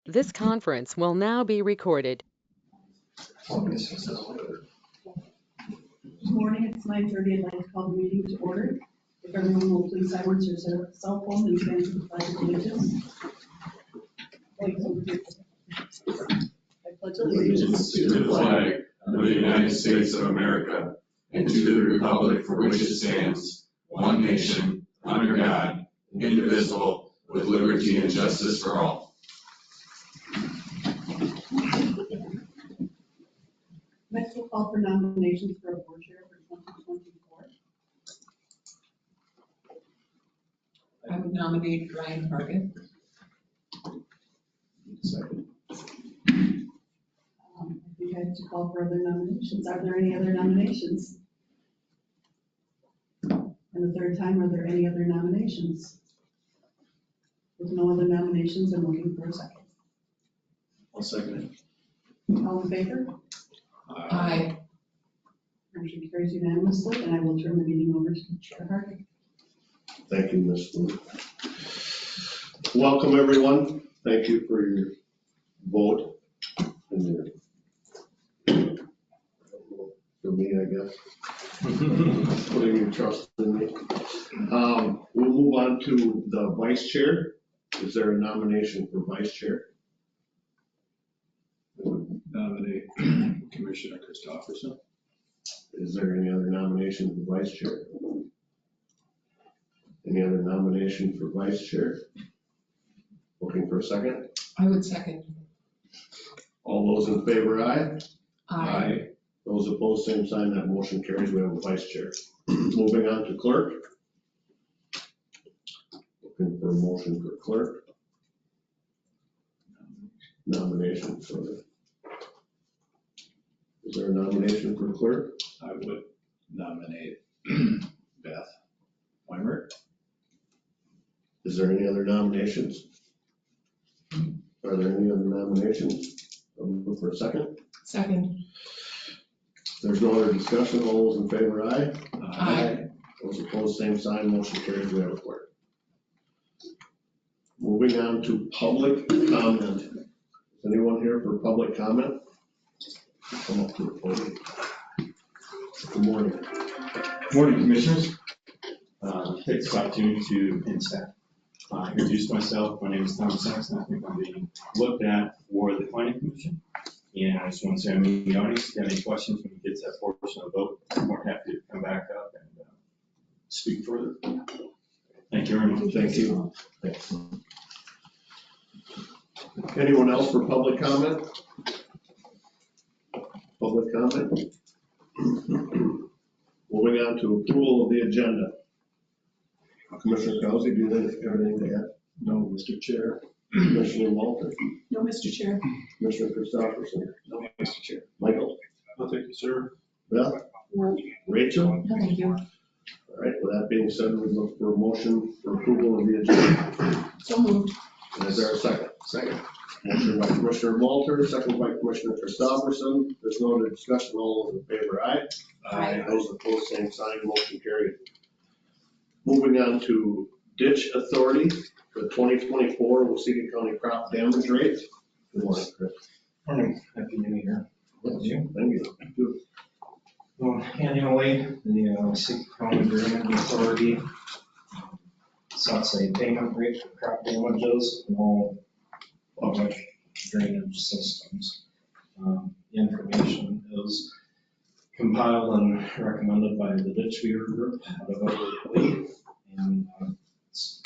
This conference will now be recorded. Good morning, it's 9:30. I'd like to call the meeting to order. If everyone will please silence your cell phone and stand for the pledge of allegiance. I pledge allegiance to the flag of the United States of America and to the republic for which it stands, one nation, under God, indivisible, with liberty and justice for all. Next, we'll call for nominations for a board chair for 2024. I would nominate Ryan Hargan. Second. I think I have to call for other nominations. Are there any other nominations? And the third time, are there any other nominations? With no other nominations, I'm looking for a second. I'll second All in favor? Aye. Motion carries unanimously, and I will turn the meeting over to Chair Hargan. Thank you, Ms. Wu. Welcome, everyone. Thank you for your vote and your, for me, I guess, putting your trust in me. We'll move on to the vice chair. Is there a nomination for vice chair? Nominate Commissioner Christopherson. Is there any other nomination for vice chair? Any other nomination for vice chair? Looking for a second? I would second. All those in favor, aye? Aye. Those opposed, same sign. That motion carries. We have a vice chair. Moving on to clerk. Looking for a motion for clerk. Nomination for. Is there a nomination for clerk? I would nominate Beth Weimer. Is there any other nominations? Are there any other nominations? I'm looking for a second. Second. There's no other discussion. All those in favor, aye? Aye. Those opposed, same sign. Motion carries. We have a clerk. Moving on to public comment. Is anyone here for public comment? Come up to the podium. Good morning. Morning, Commissioners. Take this opportunity to introduce myself. My name is Tom Saxon. I think I'm being looked at for the Planning Commission. And I just want to say I'm in the audience. If you have any questions when you get to that portion of the vote, I'm more happy to come back up and speak further. Thank you very much. Thank you. Thanks. Anyone else for public comment? Public comment? Moving on to approval of the agenda. Commissioner Krause, do you have anything to add? No, Mr. Chair. Commissioner Walter? No, Mr. Chair. Commissioner Christopherson? No, Mr. Chair. Michael? Well, thank you, sir. Beth? No. Rachel? No, thank you. All right, with that being said, we look for a motion for approval of the agenda. So moved. Is there a second? Second. Motion by Commissioner Walter, second by Commissioner Christopherson. There's no other discussion. All those in favor, aye? Aye. Those opposed, same sign. Motion carried. Moving on to ditch authority for the 2024 Waseca County crop damage rate. Good morning, Chris. Morning, happy new year. Thank you. Well, annually, the Waseca County Drainage Authority sets a payment rate for crop damages in all public drainage systems. The information is compiled and recommended by the ditch viewer group out of Oakley, and it's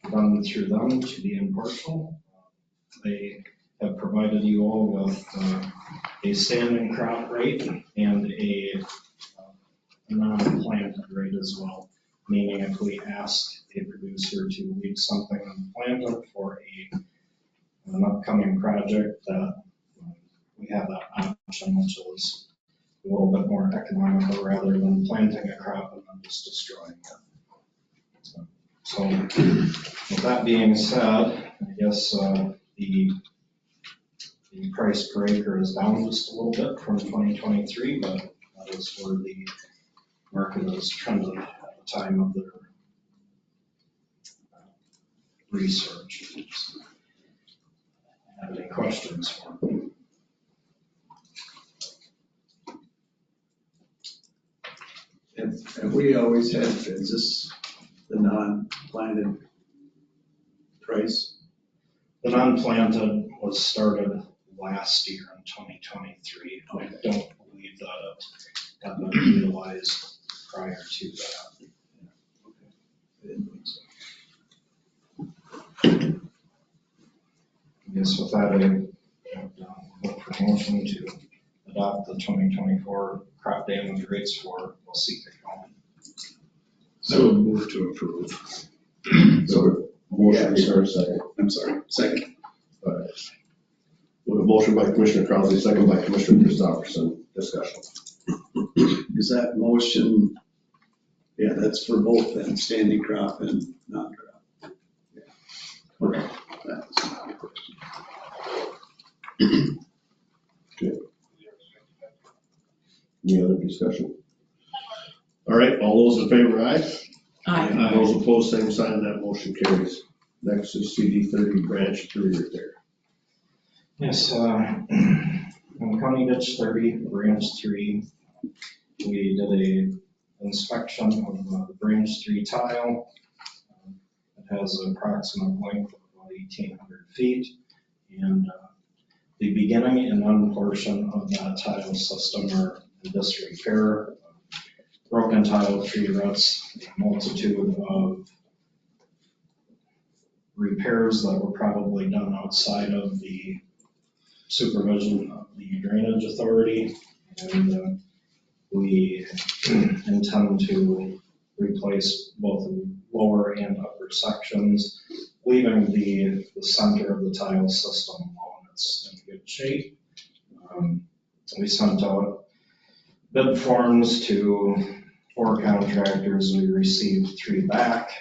run through them to be impartial. They have provided you all with a standing crop rate and a non-planted rate as well, meaning if we ask a producer to leave something unplanted for an upcoming project, that we have that option, which is a little bit more economical rather than planting a crop and then just destroying it. So with that being said, I guess the price per acre is down just a little bit from 2023, but that is where the market is trending at the time of their research. I have questions for me. Have we always had, is this the non-planted price? The non-planted was started last year in 2023. I don't believe that it had been utilized prior to that. I didn't think so. I guess with that, I look for a motion to adopt the 2024 crop damage rates for Waseca County. So move to approve. So, motion, is there a second? I'm sorry, second. All right. With a motion by Commissioner Crowley, second by Commissioner Christopherson, discussion. Is that motion, yeah, that's for both then, standing crop and non-crop. Yeah. Correct. That was my question. Any other discussion? All right, all those in favor, aye? Aye. Those opposed, same sign, that motion carries. Next is CD 30 branch 3 repair. Yes, on County Ditch 30, Branch 3, we did a inspection of the Branch 3 tile. It has an approximate length of about 1,800 feet, and the beginning and end portion of that tile system are in disrepair. Broken tile, tree roots, a multitude of repairs that were probably done outside of the supervision of the drainage authority. And we intend to replace both the lower and upper sections, leaving the center of the tile system alone. It's in good shape. We sent out bid forms to 4 contractors. We received 3 back,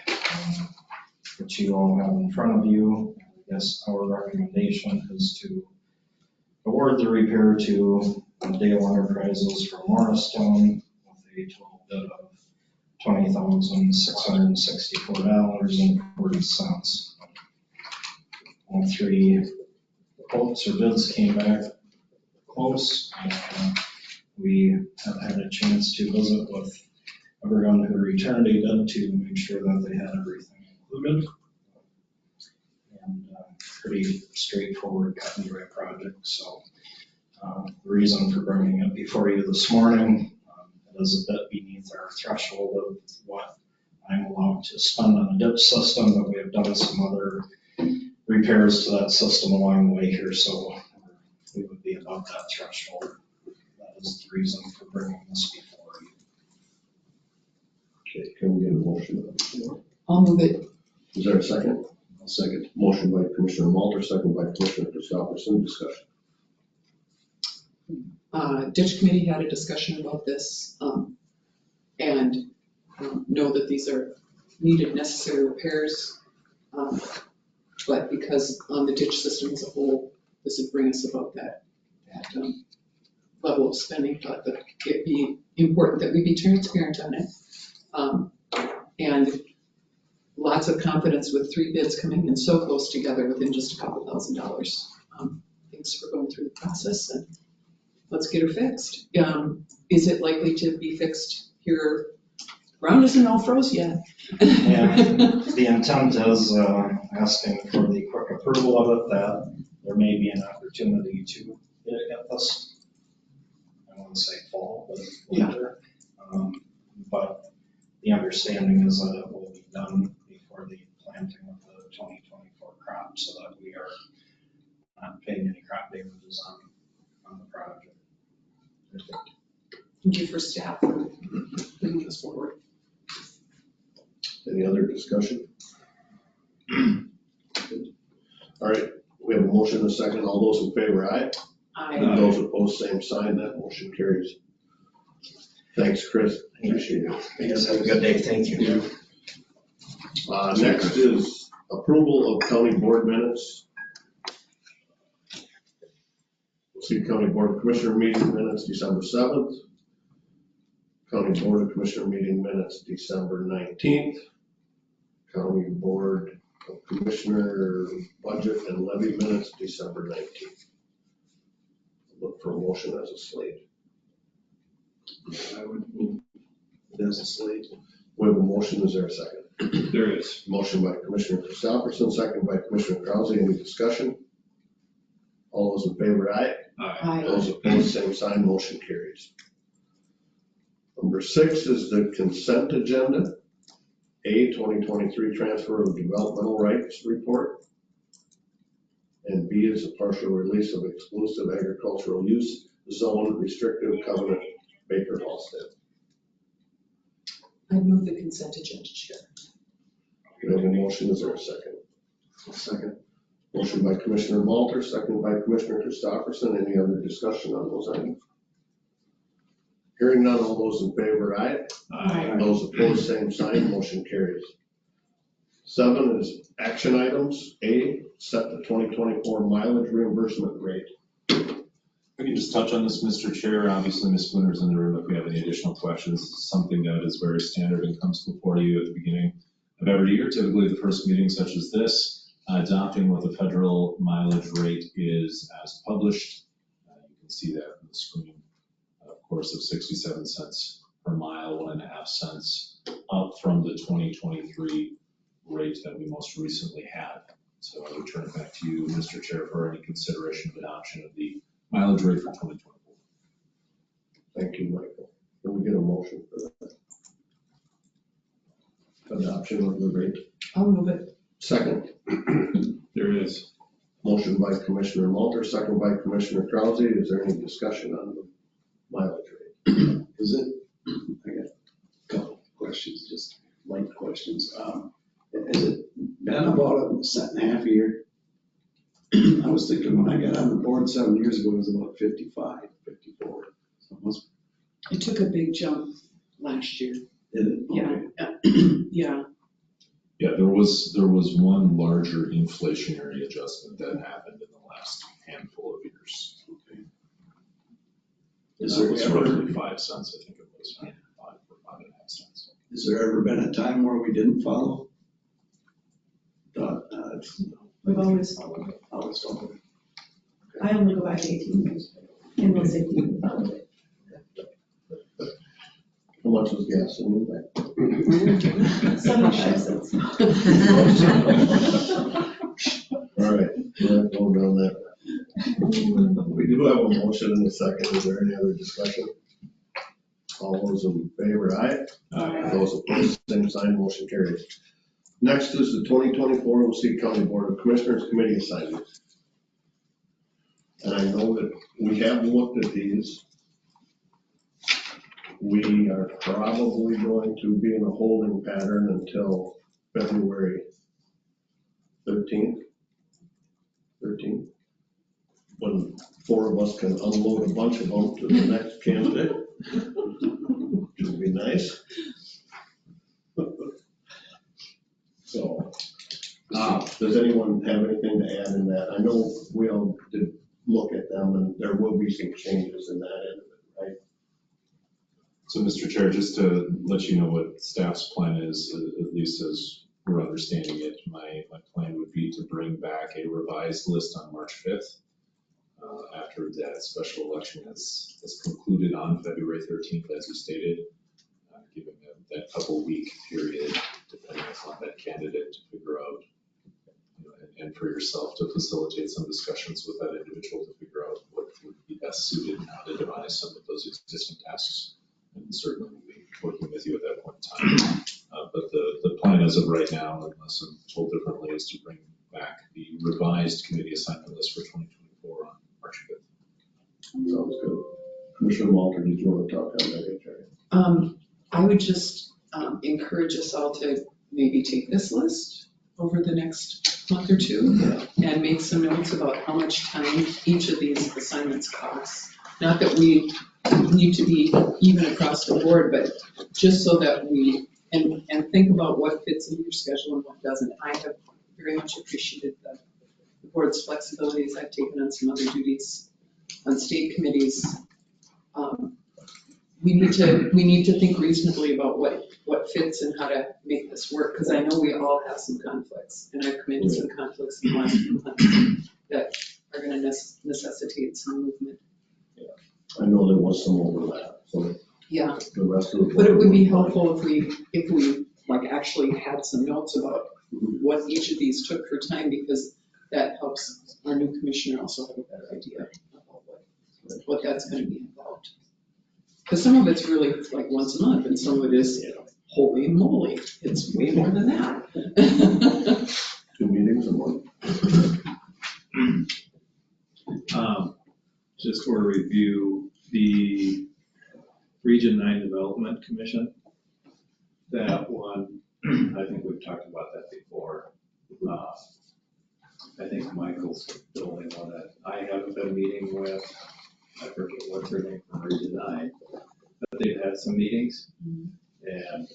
which you all have in front of you. I guess our recommendation is to award the repair to Dale Enterprises for Morristown with a total bid of $20,664.40. All 3 quotes or bids came back close. We have had a chance to visit with everyone who returned a bid to make sure that they had everything included. And pretty straightforward, cut and dry project. So the reason for bringing it before you this morning, it is a bit beneath our threshold of what I'm allowed to spend on a ditch system, but we have done some other repairs to that system along the way here, so we would be above that threshold. That is the reason for bringing this before you. Okay, can we get a motion? I'll move it. Is there a second? I'll second. Motion by Commissioner Walter, second by Commissioner Christopherson, discussion. Ditch committee had a discussion about this, and know that these are needed, necessary repairs. But because on the ditch system as a whole, this would bring us above that level of spending, but it'd be important that we be transparent on it. And lots of confidence with 3 bids coming in so close together within just a couple $1,000. Thanks for going through the process, and let's get her fixed. Is it likely to be fixed here? Ground isn't all froze yet. Yeah, the intent is asking for the quick approval of it, that there may be an opportunity to get this, I want to say fall, but winter. But the understanding is that it will be done before the planting of the 2024 crop, so that we are not paying any crop damages on the project. Thank you for staff for bringing this forward. Any other discussion? All right, we have a motion and a second. All those in favor, aye? And those opposed, same sign. That motion carries. Thanks, Chris. Appreciate it. You guys have a good day. Thank you. Next is approval of county board minutes. See County Board of Commissioner meeting minutes, December 7th. County Board of Commissioner meeting minutes, December 19th. County Board Commissioner budget and levy minutes, December 19th. Look for a motion as a slate. I would move it as a slate. We have a motion, is there a second? There is. Motion by Commissioner Christopherson, second by Commissioner Krause. Any discussion? All those in favor, aye. Aye. Those opposed, same sign, motion carries. Number 6 is the consent agenda. A, 2023 transfer of developmental rights report. And B is a partial release of exclusive agricultural use zone restrictive covenant Baker Halsted. I'd move the consent agenda, Chair. We have a motion, is there a second? Second. Motion by Commissioner Malter, second by Commissioner Christopherson. Any other discussion on those items? Hearing none, all those in favor, aye. Aye. Those opposed, same sign, motion carries. 7 is action items. A, set the 2024 mileage reimbursement rate. I can just touch on this, Mr. Chair. Obviously, Ms. Spooner's in the room if we have any additional questions. This is something that is very standard and comes before you at the beginning of every year, typically the first meeting such as this, adopting what the federal mileage rate is as published. You can see that on the screen, of course, of 67 cents per mile, 1.5 cents up from the 2023 rate that we most recently had. So I would turn it back to you, Mr. Chair, for any consideration of adoption of the mileage rate for 2024. Thank you, Michael. Can we get a motion for that? Adoption of the rate. I'll move it. Second. There is. Motion by Commissioner Malter, second by Commissioner Krause. Is there any discussion on the mileage rate? Is it, I got a couple questions, just light questions. Has it been about a cent and a half a year? I was thinking when I got on the board 7 years ago, it was about 55, 54. So it must, It took a big jump last year. did it? Yeah. Okay. Yeah. Yeah, there was one larger inflationary adjustment that happened in the last handful of years. Is That there was ever, roughly 5 cents, I think it was, 5 or 5.5 cents. has there ever been a time where we didn't follow? We've always, Always followed. I only go back 18 years. In those 18, we followed it. How much was gasoline back? 75 cents. All right, we're not going down that. We do have a motion in a second. Is there any other discussion? All those in favor, aye. Those opposed, same sign, motion carries. Next is the 2024 Waseca County Board of Commissioners Committee assignments. And I know that we have looked at these. We are probably going to be in a holding pattern until February 13th, when 4 of us can unload a bunch of them to the next candidate. Which would be nice. So, does anyone have anything to add in that? I know we all did look at them and there will be some changes in that end of it, right? So, Mr. Chair, just to let you know what staff's plan is, at least as we're understanding it, my plan would be to bring back a revised list on March 5th. After that special election has concluded on February 13th, as you stated, giving that couple-week period, depending upon that candidate, to figure out, and for yourself to facilitate some discussions with that individual to figure out what would be best suited and how to devise some of those existing tasks. And certainly we'll be working with you at that point in time. But the plan as of right now, unless I'm told differently, is to bring back the revised committee assignment list for 2024 on March 5th. Sounds good. Commissioner Walter, did you want to talk on that, Jerry? I would just encourage us all to maybe take this list over the next month or two and make some notes about how much time each of these assignments costs. Not that we need to be even across the board, but just so that we, and think about what fits in your schedule and what doesn't. I have very much appreciated the board's flexibility as I've taken on some other duties on state committees. We need to think reasonably about what what fits and how to make this work, because I know we all have some conflicts, and I've come into some conflicts in the last few months that are gonna necessitate some movement. I know there was some overlap, so Yeah, the rest of the. but it would be helpful if we like actually had some notes about what each of these took for time, because that helps our new commissioner also have a better idea about what that's gonna be involved. Because some of it's really like once a month, and some of it is, holy moly, it's way more than that. 2 meetings a month. Just for review, the Region 9 Development Commission, that one, I think we've talked about that before. I think Michael's the only one that I haven't been meeting with. I forget what's her name from Region 9, but they've had some meetings. And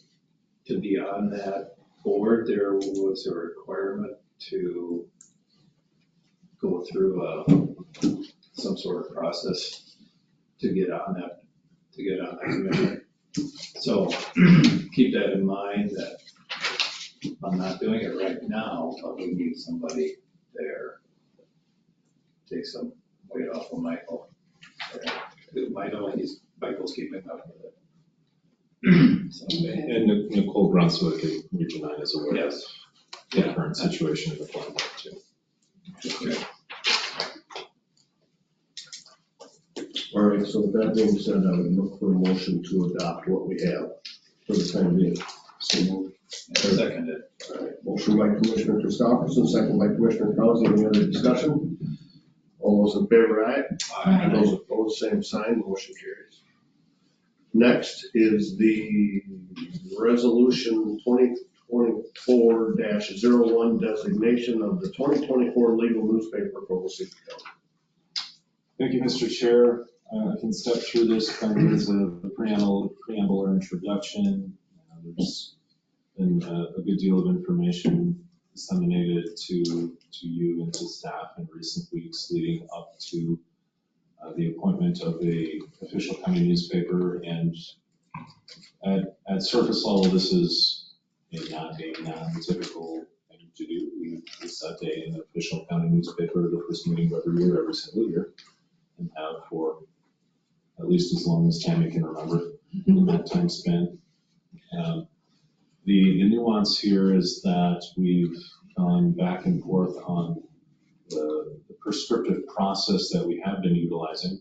to be on that board, there was a requirement to go through some sort of process to get on that commission. So keep that in mind, that I'm not doing it right now, but we need somebody there. Take some weight off of Michael. I know Michael's keeping up with it. So, And Nicole Brunswick in Region 9 is aware of yes. the current situation in the plan too. Okay. All right, so with that being said, I would look for a motion to adopt what we have for the time being. So moved. Seconded. All right, motion by Commissioner Christopherson, second by Commissioner Krause. Any other discussion? All those in favor, aye. Aye. Those opposed, same sign, motion carries. Next is the resolution 2024-01 designation of the 2024 legal newspaper for Waseca County. Thank you, Mr. Chair. I can step through this kind of as a preamble or introduction. There's been a good deal of information disseminated to you and to staff in recent weeks leading up to the appointment of a official county newspaper. And at surface level, this is a non-typical thing to do. We set an official county newspaper, the first meeting of every year, every single year, and have for at least as long as Tammy can remember in that time span. The nuance here is that we've gone back and forth on the prescriptive process that we have been utilizing,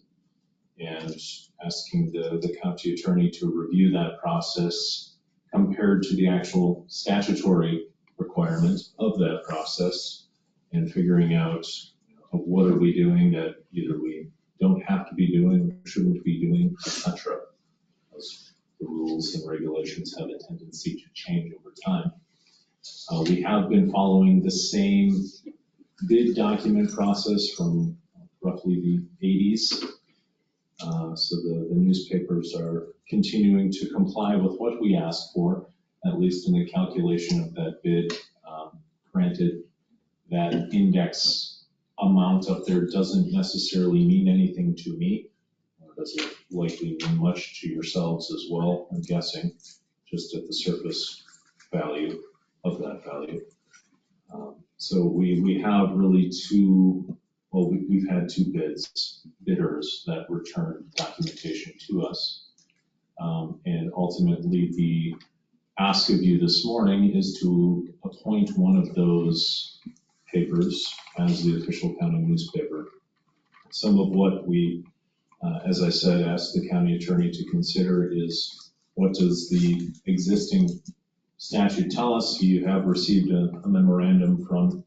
and asking the county attorney to review that process compared to the actual statutory requirement of that process, and figuring out what are we doing that either we don't have to be doing or shouldn't be doing, etc. As the rules and regulations have a tendency to change over time. We have been following the same bid document process from roughly the 80s. So the newspapers are continuing to comply with what we asked for, at least in the calculation of that bid. Granted, that index amount up there doesn't necessarily mean anything to me. Does it likely mean much to yourselves as well, I'm guessing, just at the surface value of that value. So we have really we've had two bidders that returned documentation to us. And ultimately the ask of you this morning is to appoint one of those papers as the official county newspaper. Some of what we, as I said, asked the county attorney to consider is, what does the existing statute tell us? You have received a memorandum from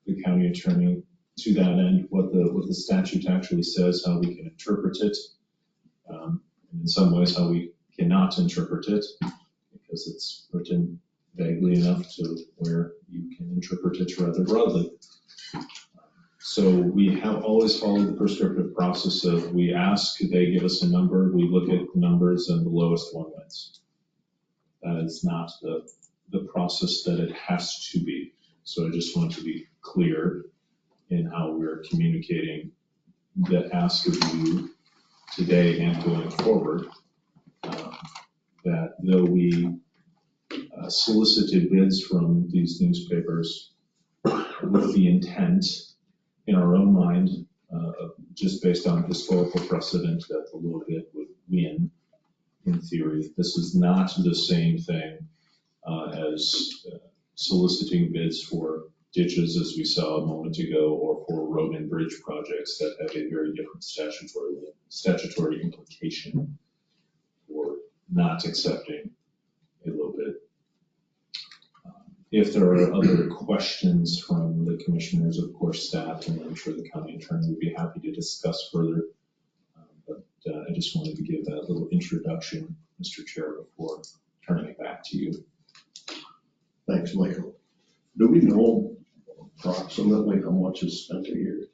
the county attorney to that end, what the statute actually says, how we can interpret it, and in some ways how we cannot interpret it, because it's written vaguely enough to where you can interpret it rather broadly. So we have always followed the prescriptive process of, we ask, they give us a number, we look at the numbers, and the lowest one wins. That is not the process that it has to be. So I just want to be clear in how we're communicating the ask of you today and going forward. that though we solicited bids from these newspapers with the intent in our own mind, just based on historical precedent, that the low bid would win in theory. This is not the same thing as soliciting bids for ditches, as we saw a moment ago, or for road and bridge projects that have a very different statutory implication for not accepting a low bid. If there are other questions from the commissioners, of course, staff, and I'm sure the county attorney would be happy to discuss further. But I just wanted to give that little introduction, Mr. Chair, before turning it back to you. Thanks, Michael. Do we know approximately how much is spent a year?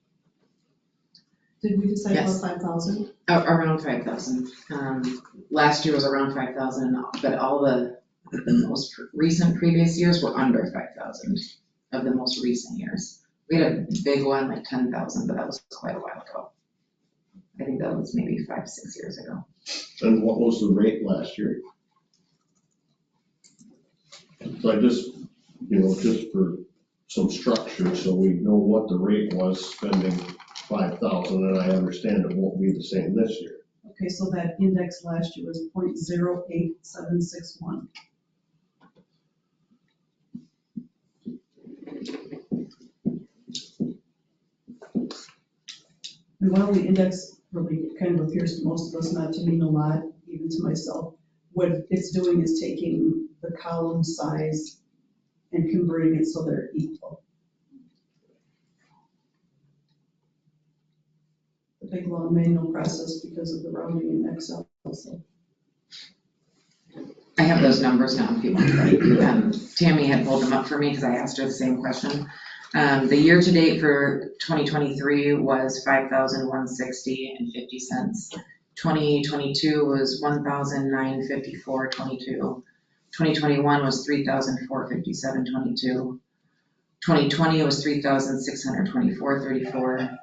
Did we decide about Yes. 5,000? Around 5,000. Last year was around 5,000, but all the most recent previous years were under 5,000 of the most recent years. We had a big one, like 10,000, but that was quite a while ago. I think that was maybe 5-6 years ago. And what was the rate last year? So I just, just for some structure, so we know what the rate was spending 5,000, and I understand it won't be the same this year. Okay, so that index last year was 0.08761. And while the index really kind of appears to most of us not to mean a lot, even to myself, what it's doing is taking the column size and converting it so they're equal. The big long manual process because of the rounding in Excel also. I have those numbers now if you want them. Tammy had pulled them up for me because I asked her the same question. The year-to-date for 2023 was $5,160.50. 2022 was $1,954.22. 2021 was $3,457.22. 2020 was $3,624.34.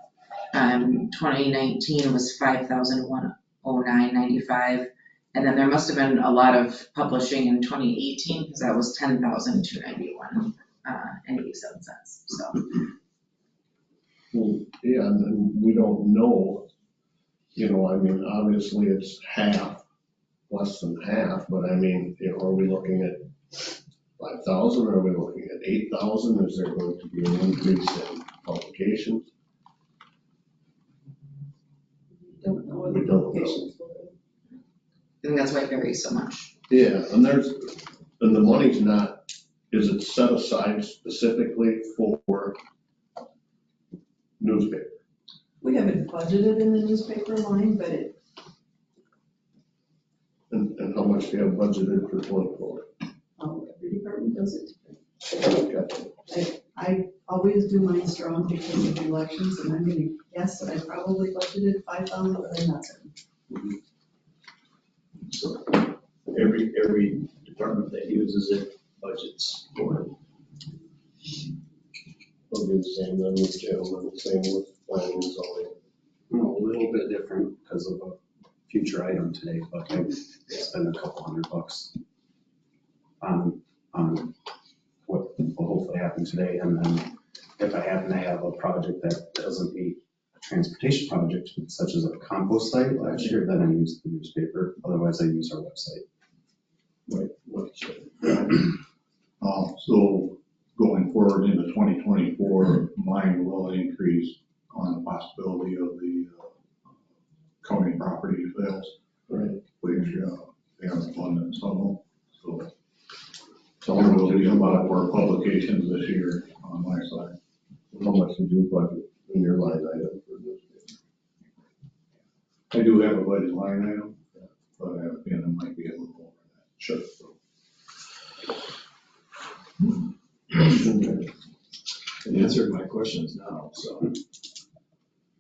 2019 was $5,109.95. And then there must have been a lot of publishing in 2018 because that was $10,291.87. So. Well, yeah, and then we don't know, obviously it's half, less than half, but are we looking at 5,000? Are we looking at 8,000? Is there going to be an increase in publications? Don't know what We the don't know. publications will be. I think that's why it varies so much. Yeah, and the money's not, is it set aside specifically for newspaper? We haven't budgeted in the newspaper line, but And how much do you have budgeted for 24? every department does it. Okay. I always do mine strong because of elections, and I'm gonna guess that I probably budgeted 5,000, but I'm not certain. So every department that uses it budgets for it. It'll be the same then with jail, and the same with planning and zoning. A little bit different because of a future item today, but I spend a couple $100 on what will hopefully happen today. And then if I happen to have a project that doesn't meet a transportation project, such as a compost site last year, then I use the newspaper. Otherwise, I use our website. Right. So going forward into 2024, mine will increase on the possibility of the county property sales, Right. which they have abundance of them. So there will be a lot more publications this year on my side. How much did you budget in your line item for newspaper? I do have a budget line item, but it might be a little over that. Sure. You answered my questions now, so.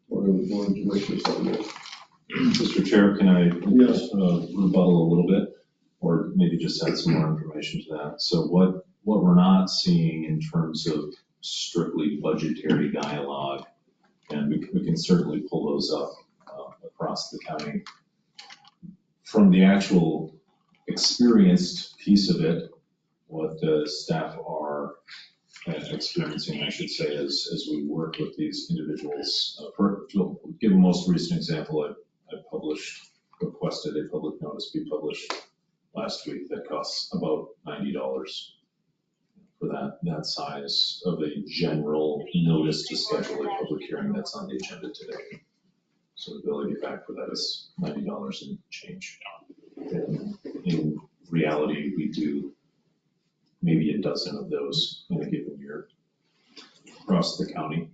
What would you wish to say? Mr. Chair, can I Yes. rebuttal a little bit, or maybe just add some more information to that? So what we're not seeing in terms of strictly budgetary dialogue, and we can certainly pull those up across the county, from the actual experienced piece of it, what the staff are experiencing, I should say, as we work with these individuals. To give a most recent example, I requested a public notice be published last week that costs about $90 for that size of a general notice to schedule a public hearing that's on the agenda today. So the ability back for that is $90 and change. In reality, we do maybe a dozen of those in a given year across the county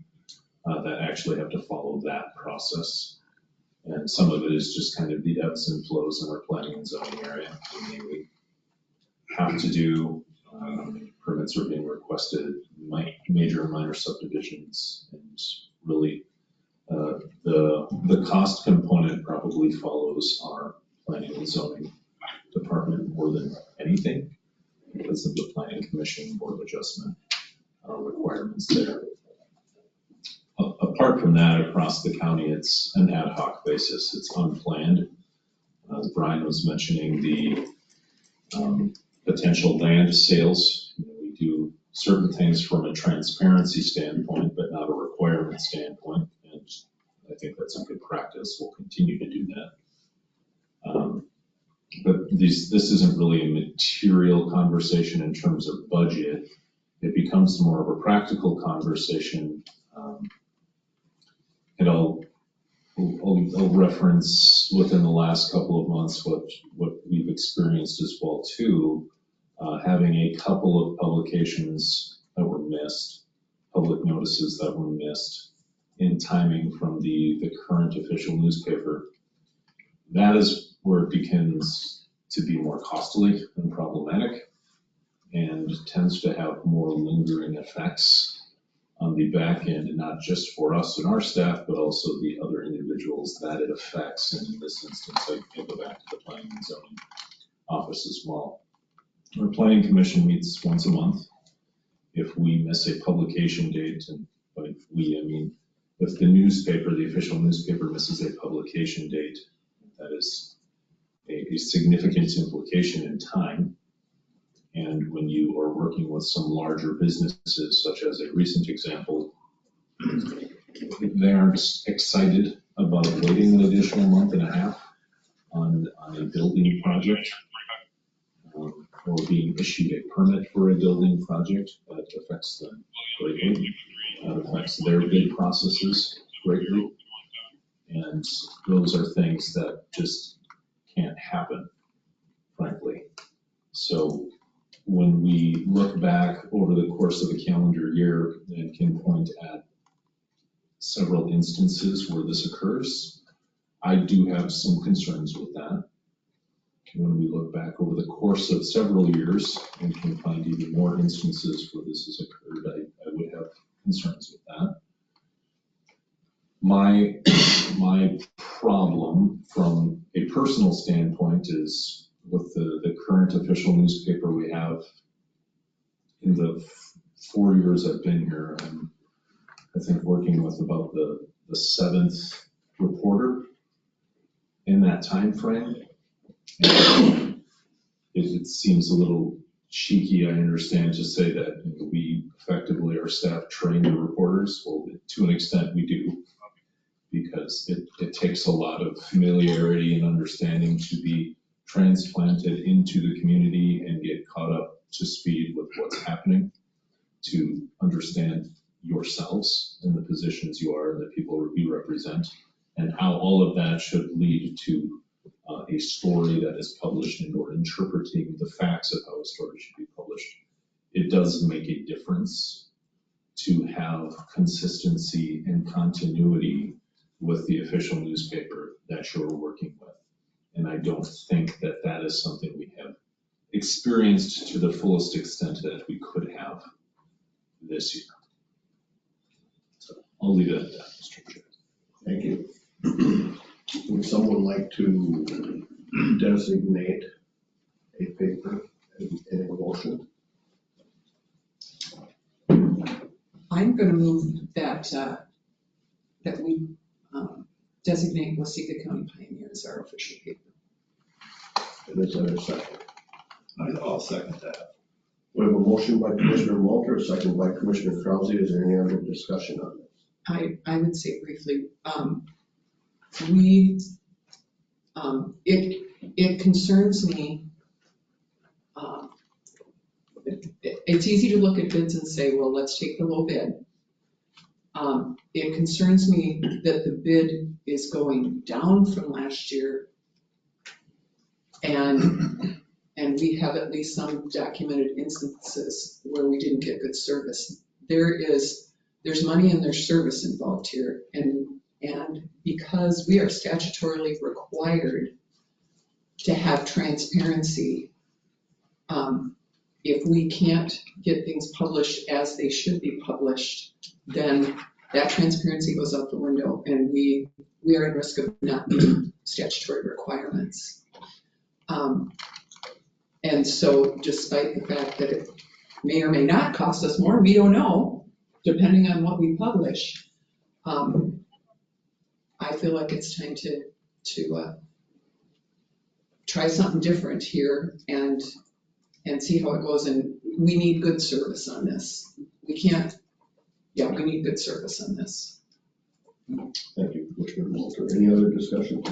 that actually have to follow that process. And some of it is just kind of the ebbs and flows in our planning and zoning area. We have to do, permits are being requested, major and minor subdivisions, and really the cost component probably follows our planning and zoning department more than anything because of the planning commission board of adjustment requirements there. Apart from that, across the county, it's an ad hoc basis. It's unplanned. As Brian was mentioning, the potential land sales. We do certain things from a transparency standpoint, but not a requirement standpoint. And I think that's a good practice. We'll continue to do that. But this isn't really a material conversation in terms of budget. It becomes more of a practical conversation. And I'll reference within the last couple of months what we've experienced as well too, having a couple of publications that were missed, public notices that were missed in timing from the current official newspaper. That is where it begins to be more costly and problematic and tends to have more lingering effects on the back end, and not just for us and our staff, but also the other individuals that it affects. And in this instance, I go back to the planning and zoning office as well. Our planning commission meets once a month. If we miss a publication date, and by we, I mean, if the newspaper, the official newspaper misses a publication date, that is a significant implication in time. And when you are working with some larger businesses, such as a recent example, they aren't excited about waiting an additional month and a half on a building project or being issued a permit for a building project. That affects them greatly. That affects their bid processes greatly. And those are things that just can't happen, frankly. So when we look back over the course of a calendar year and can point at several instances where this occurs, I do have some concerns with that. When we look back over the course of several years and can find even more instances where this has occurred, I would have concerns with that. My problem from a personal standpoint is with the current official newspaper we have. In the 4 years I've been here, I'm, I think, working with about the 7th reporter in that time frame. And it seems a little cheeky, I understand, to say that we effectively, our staff train the reporters. Well, to an extent we do, because it takes a lot of familiarity and understanding to be transplanted into the community and get caught up to speed with what's happening, to understand yourselves and the positions you are and the people you represent, and how all of that should lead to a story that is published and or interpreting the facts of how a story should be published. It does make a difference to have consistency and continuity with the official newspaper that you're working with. And I don't think that that is something we have experienced to the fullest extent that we could have this year. So I'll leave it at that, Mr. Chair. Thank you. Would someone like to designate a paper in a motion? I'm going to move that, that we designate Waseca County Pioneer as our official paper. And is there a second? I'll second that. We have a motion by Commissioner Walter, a second by Commissioner Krause. Is there any other discussion on this? I would say briefly, it concerns me. It's easy to look at bids and say, well, let's take the low bid. It concerns me that the bid is going down from last year. And we have at least some documented instances where we didn't get good service. There's money and there's service involved here. And because we are statutorily required to have transparency, if we can't get things published as they should be published, then that transparency goes out the window and we are at risk of not meeting statutory requirements. And so despite the fact that it may or may not cost us more, we don't know, depending on what we publish, I feel like it's time to try something different here and see how it goes. And we need good service on this. We need good service on this. Thank you, Commissioner Walter. Any other discussion?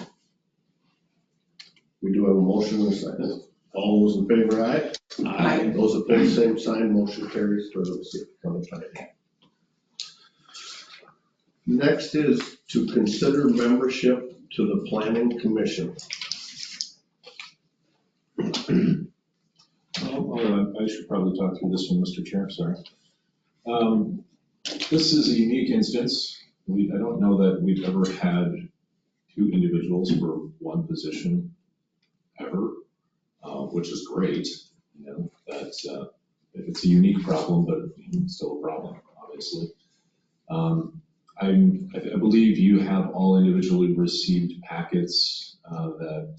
We do have a motion and a second. All those in favor, aye? Aye. Those opposed, same sign. Motion carries for the Waseca County Planning. Next is to consider membership to the Planning Commission. I should probably talk through this one, Mr. Chair, sorry. This is a unique instance. I don't know that we've ever had two individuals for one position ever, which is great. You know, that's, it's a unique problem, but it's still a problem, obviously. I believe you have all individually received packets that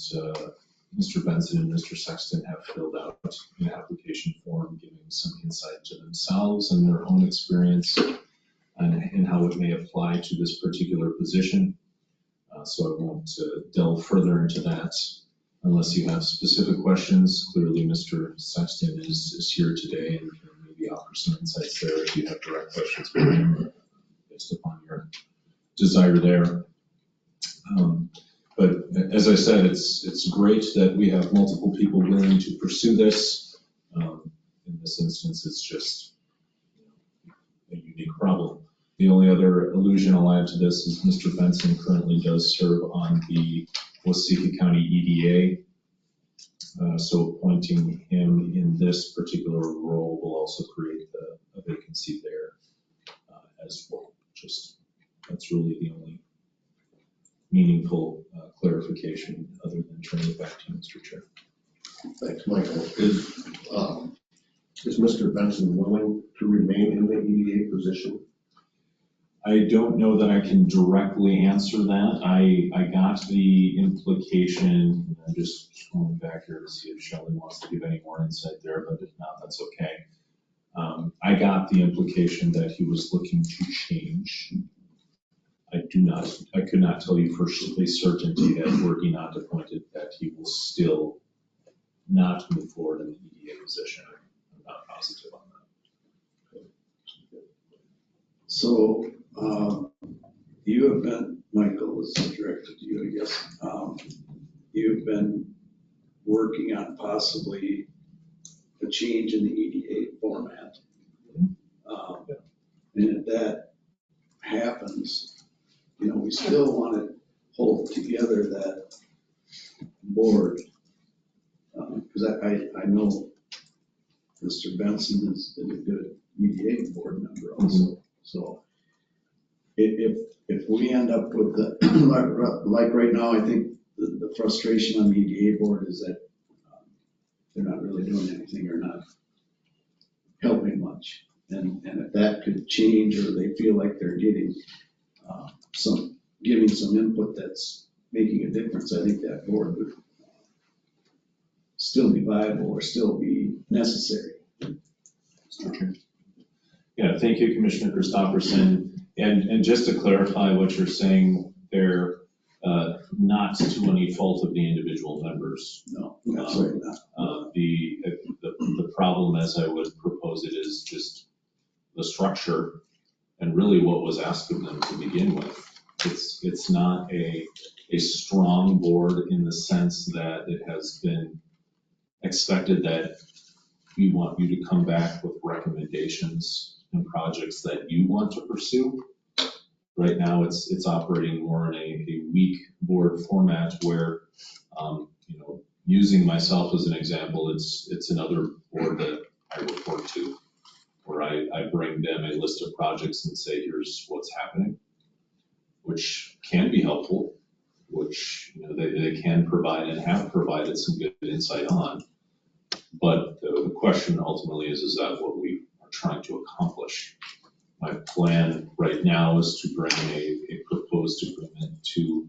Mr. Benson and Mr. Sexton have filled out an application form giving some insight to themselves and their own experience and how it may apply to this particular position. So I won't delve further into that unless you have specific questions. Clearly, Mr. Sexton is here today and can maybe offer some insights there if you have direct questions based upon your desire there. But as I said, it's great that we have multiple people willing to pursue this. In this instance, it's just a unique problem. The only other allusion I'll add to this is Mr. Benson currently does serve on the Waseca County EDA. So appointing him in this particular role will also create a vacancy there as well. That's really the only meaningful clarification other than turning it back to you, Mr. Chair. Thanks, Michael. Is Mr. Benson willing to remain in the EDA position? I don't know that I can directly answer that. I got the implication, and I'm just going back here to see if Shelley wants to give any more insight there, but if not, that's okay. I got the implication that he was looking to change. I could not tell you for certainty that were he not appointed that he will still not move forward in the EDA position. I'm not positive on that. So you have been, Michael, this is directed to you, I guess. You've been working on possibly a change in the EDA format. And if that happens, you know, we still want to hold together that board. Because I know Mr. Benson is a good EDA board member also. So if we end up with the, like right now, I think the frustration on the EDA board is that they're not really doing anything or not helping much. And if that could change, or they feel like they're getting giving some input that's making a difference, I think that board would still be viable or still be necessary. Yeah, thank you, Commissioner Christopherson. And just to clarify what you're saying there, not to any fault of the individual members. No, absolutely not. The problem, as I would propose it, is just the structure and really what was asked of them to begin with. It's not a strong board in the sense that it has been expected that we want you to come back with recommendations and projects that you want to pursue. Right now, it's operating more in a weak board format where, using myself as an example, it's another board that I report to, where I bring them a list of projects and say, here's what's happening, which can be helpful, which they can provide and have provided some good insight on. But the question ultimately is that what we are trying to accomplish? My plan right now is to bring a proposed agreement to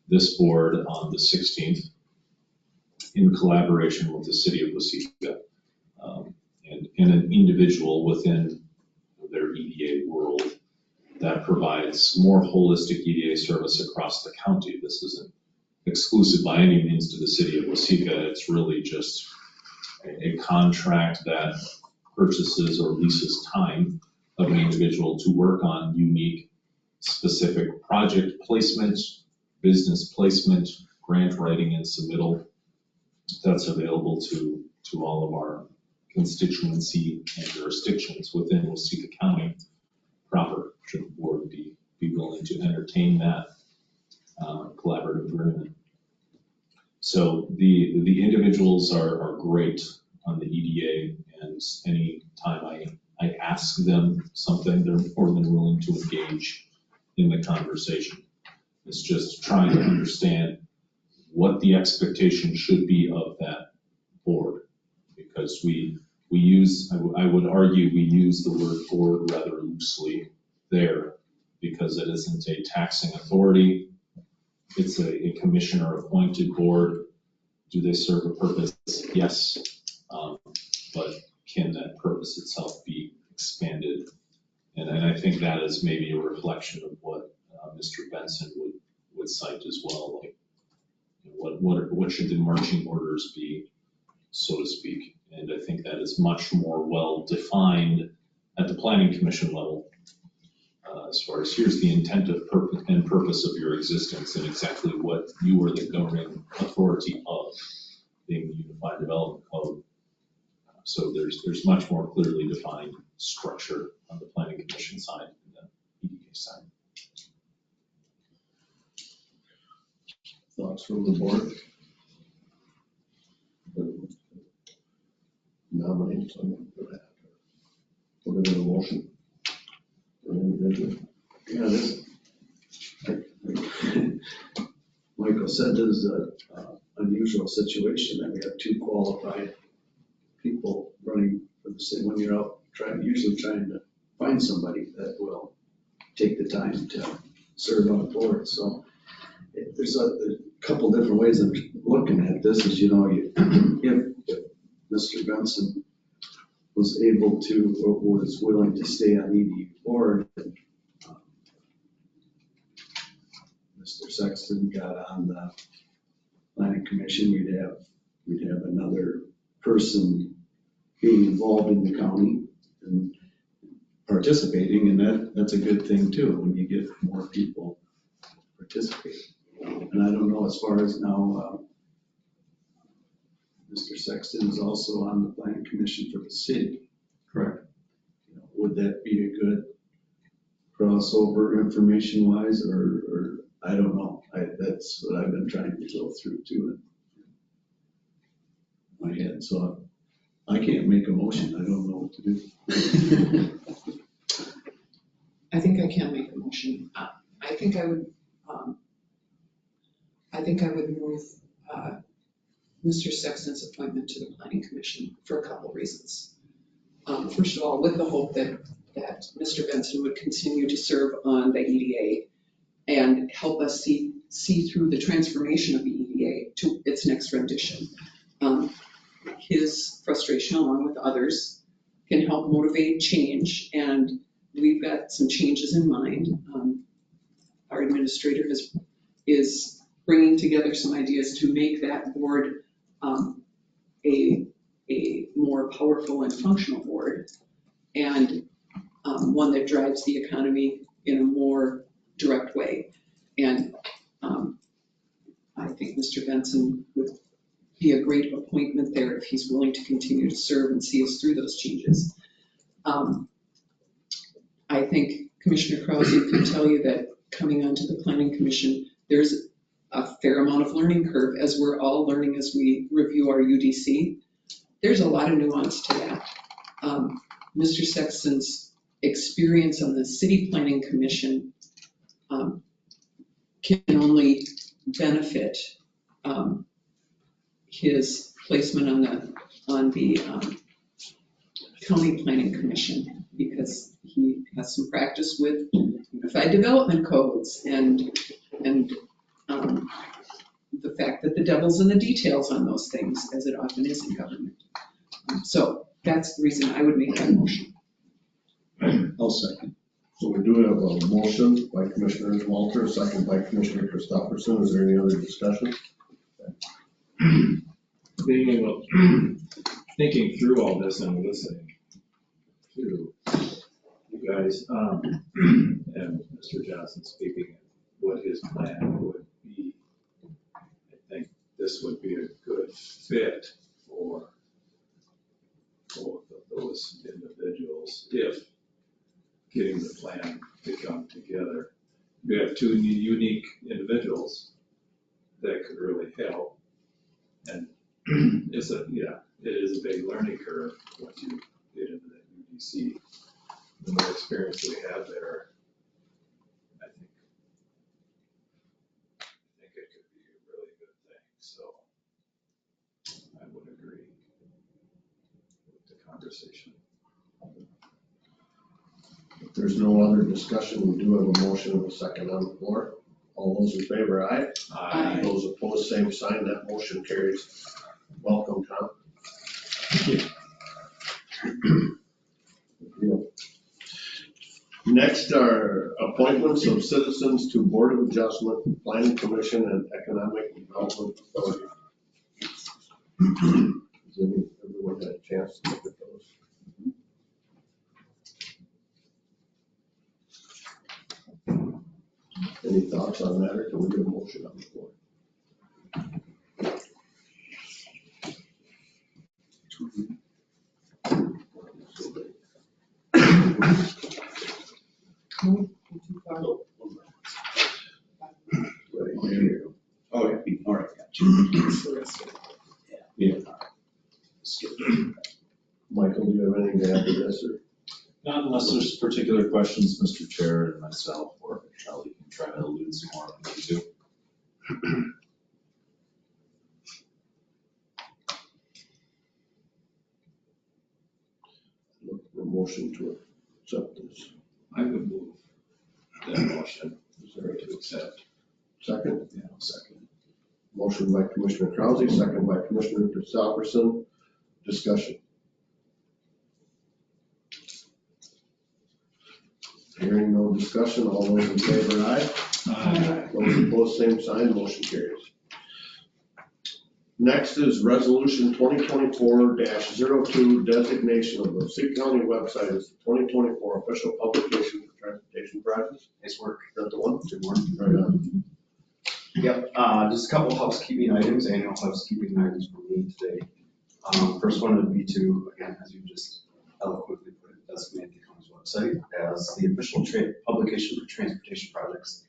this board on the 16th in collaboration with the city of Waseca and an individual within their EDA world that provides more holistic EDA service across the county. This isn't exclusive by any means to the city of Waseca. It's really just a contract that purchases or leases time of an individual to work on unique, specific project placement, business placement, grant writing and submittal. That's available to all of our constituency and jurisdictions within Waseca County proper, should the board be willing to entertain that collaborative agreement. So the individuals are great on the EDA, and any time I ask them something, they're more than willing to engage in the conversation. It's just trying to understand what the expectation should be of that board, because we use, I would argue we use the word board rather loosely there, because it isn't a taxing authority. It's a commissioner appointed board. Do they serve a purpose? Yes. But can that purpose itself be expanded? And I think that is maybe a reflection of what Mr. Benson would cite as well. Like, what should the marching orders be, so to speak? And I think that is much more well defined at the planning commission level, as far as here's the intent of purpose of your existence and exactly what you are the governing authority of, being the Unified Development Code. So there's much more clearly defined structure on the planning commission side than the EDA side. Thoughts from the board? Nominate someone for that. Put it in a motion. Yeah, Michael said this is an unusual situation that we have two qualified people running for the city when you're out usually trying to find somebody that will take the time to serve on a board. So there's a couple different ways of looking at this. Is, if Mr. Benson was able to, or was willing to stay on the EDU board, and Mr. Sexton got on the planning commission, we'd have another person being involved in the county and participating, and that's a good thing too, when you get more people participating. And I don't know, as far as now, Mr. Sexton is also on the planning commission for the city. Correct. Would that be a good crossover information wise, or I don't know. That's what I've been trying to go through too in my head. So I can't make a motion. I don't know what to do. I think I can make a motion. I think I would move Mr. Sexton's appointment to the Planning Commission for a couple of reasons. First of all, with the hope that Mr. Benson would continue to serve on the EDA and help us see through the transformation of the EDA to its next rendition. His frustration, along with others, can help motivate change, and we've got some changes in mind. Our administrator is bringing together some ideas to make that board a more powerful and functional board, and one that drives the economy in a more direct way. And I think Mr. Benson would be a great appointment there if he's willing to continue to serve and see us through those changes. I think Commissioner Krause can tell you that coming onto the Planning Commission, there's a fair amount of learning curve, as we're all learning as we review our UDC. There's a lot of nuance to that. Mr. Sexton's experience on the City Planning Commission can only benefit his placement on the County Planning Commission, because he has some practice with unified development codes and the fact that the devil's in the details on those things, as it often is in government. So that's the reason I would make that motion. I'll second. So we do have a motion by Commissioner Walter, a second by Commissioner Christopherson. Is there any other discussion? Thinking through all this and listening to you guys, and Mr. Johnson speaking what his plan would be, I think this would be a good fit for both of those individuals if getting the plan to come together. We have two unique individuals that could really help. And it is a big learning curve once you get into that UDC. The more experience we have there, I think it could be a really good thing. So I would agree with the conversation. If there's no other discussion, we do have a motion and a second on the floor. All those in favor, aye. Aye. Those opposed, same sign. That motion carries. Welcome, Tom. Thank you. Next are appointments of citizens to Board of Adjustment, Planning Commission, and Economic Development Authority. Has everyone had a chance to look at those? Any thoughts on that, or can we get a motion on the floor? Oh, yeah, all right, gotcha. Yeah. Michael, do you have anything to add to this, or? Not unless there's particular questions, Mr. Chair and myself, or Charlie can try to allude some more if you do. Look for a motion to accept this. I would move that motion Is there to accept. second? Yeah, second. Motion by Commissioner Krause, second by Commissioner Christopherson. Discussion. Hearing no discussion, all those in favor, aye. Aye. Those opposed, same sign, motion carries. Next is Resolution 2024-02, designation of the Waseca County website as the 2024 official publication for transportation projects. Nice work. Is that the one? Good work. Right on. Yep, just a couple housekeeping items, annual housekeeping items for me today. First one would be to, again, as you just eloquently put it, designate the county's website as the official publication for transportation projects.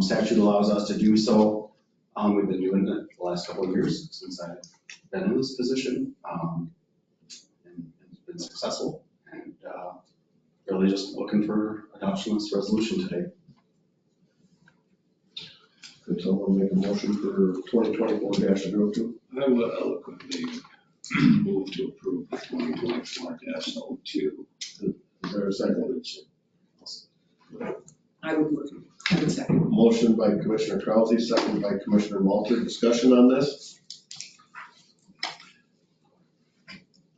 Statute allows us to do so. We've been doing it the last couple of years since I've been in this position, and it's been successful. And really just looking for adoption of this resolution today. Could someone make a motion for 2024-02? I will eloquently move to approve 2024-02. Is there a second? I would second. Motion by Commissioner Krause, second by Commissioner Walter. Discussion on this?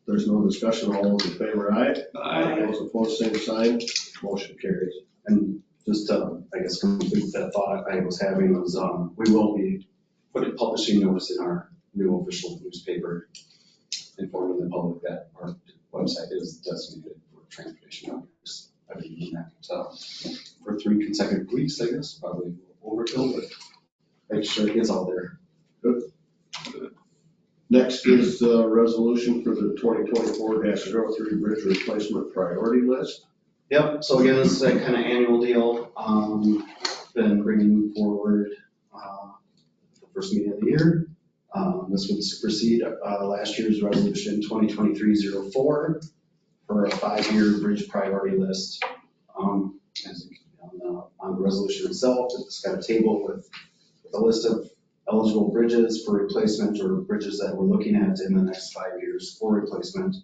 There's no discussion. All those in favor, aye. Aye. Those opposed, same sign. Motion carries. And just to, I guess, complete that thought I was having was, we will be publishing notice in our new official newspaper, informing the public that our website is designated for transportation owners. I've been doing that for 3 consecutive weeks, I guess, probably overkill, but make sure it gets out there. Good. Next is the resolution for the 2024-03 bridge replacement priority list. Yep, so again, this is a kind of annual deal, been bringing forward the first meeting of the year. This would supersede last year's resolution 2023-04 for a 5-year bridge priority list. As you can, on the resolution itself, it's got a table with a list of eligible bridges for replacement or bridges that we're looking at in the next 5 years for replacement.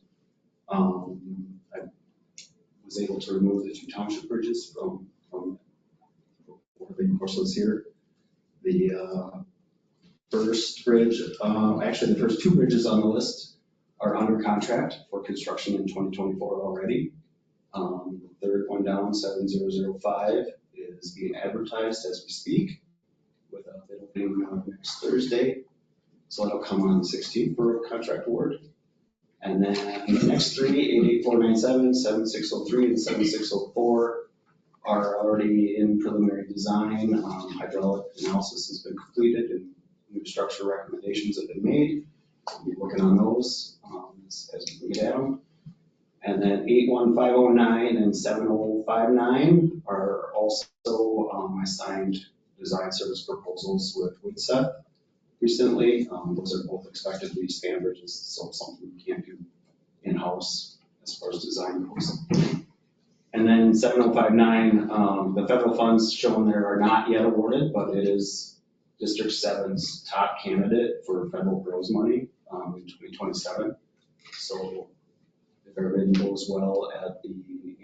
I was able to remove the 2 township bridges from over the course of this year. The first bridge, actually the first 2 bridges on the list are under contract for construction in 2024 already. The third one down, 7005, is being advertised as we speak, with a bid opening next Thursday. So that'll come on the 16th for a contract award. And then the next 3, 88497, 7603, and 7604 are already in preliminary design. Hydraulic analysis has been completed and new structure recommendations have been made. So we'll be working on those as we get at them. And then 81509 and 7059 are also assigned design service proposals with Waseca recently. Those are both expected to be span bridges, so something we can't do in-house as far as design goes. And then 7059, the federal funds shown there are not yet awarded, but it is District 7's top candidate for federal GROWS money in 2027. So if everything goes well at the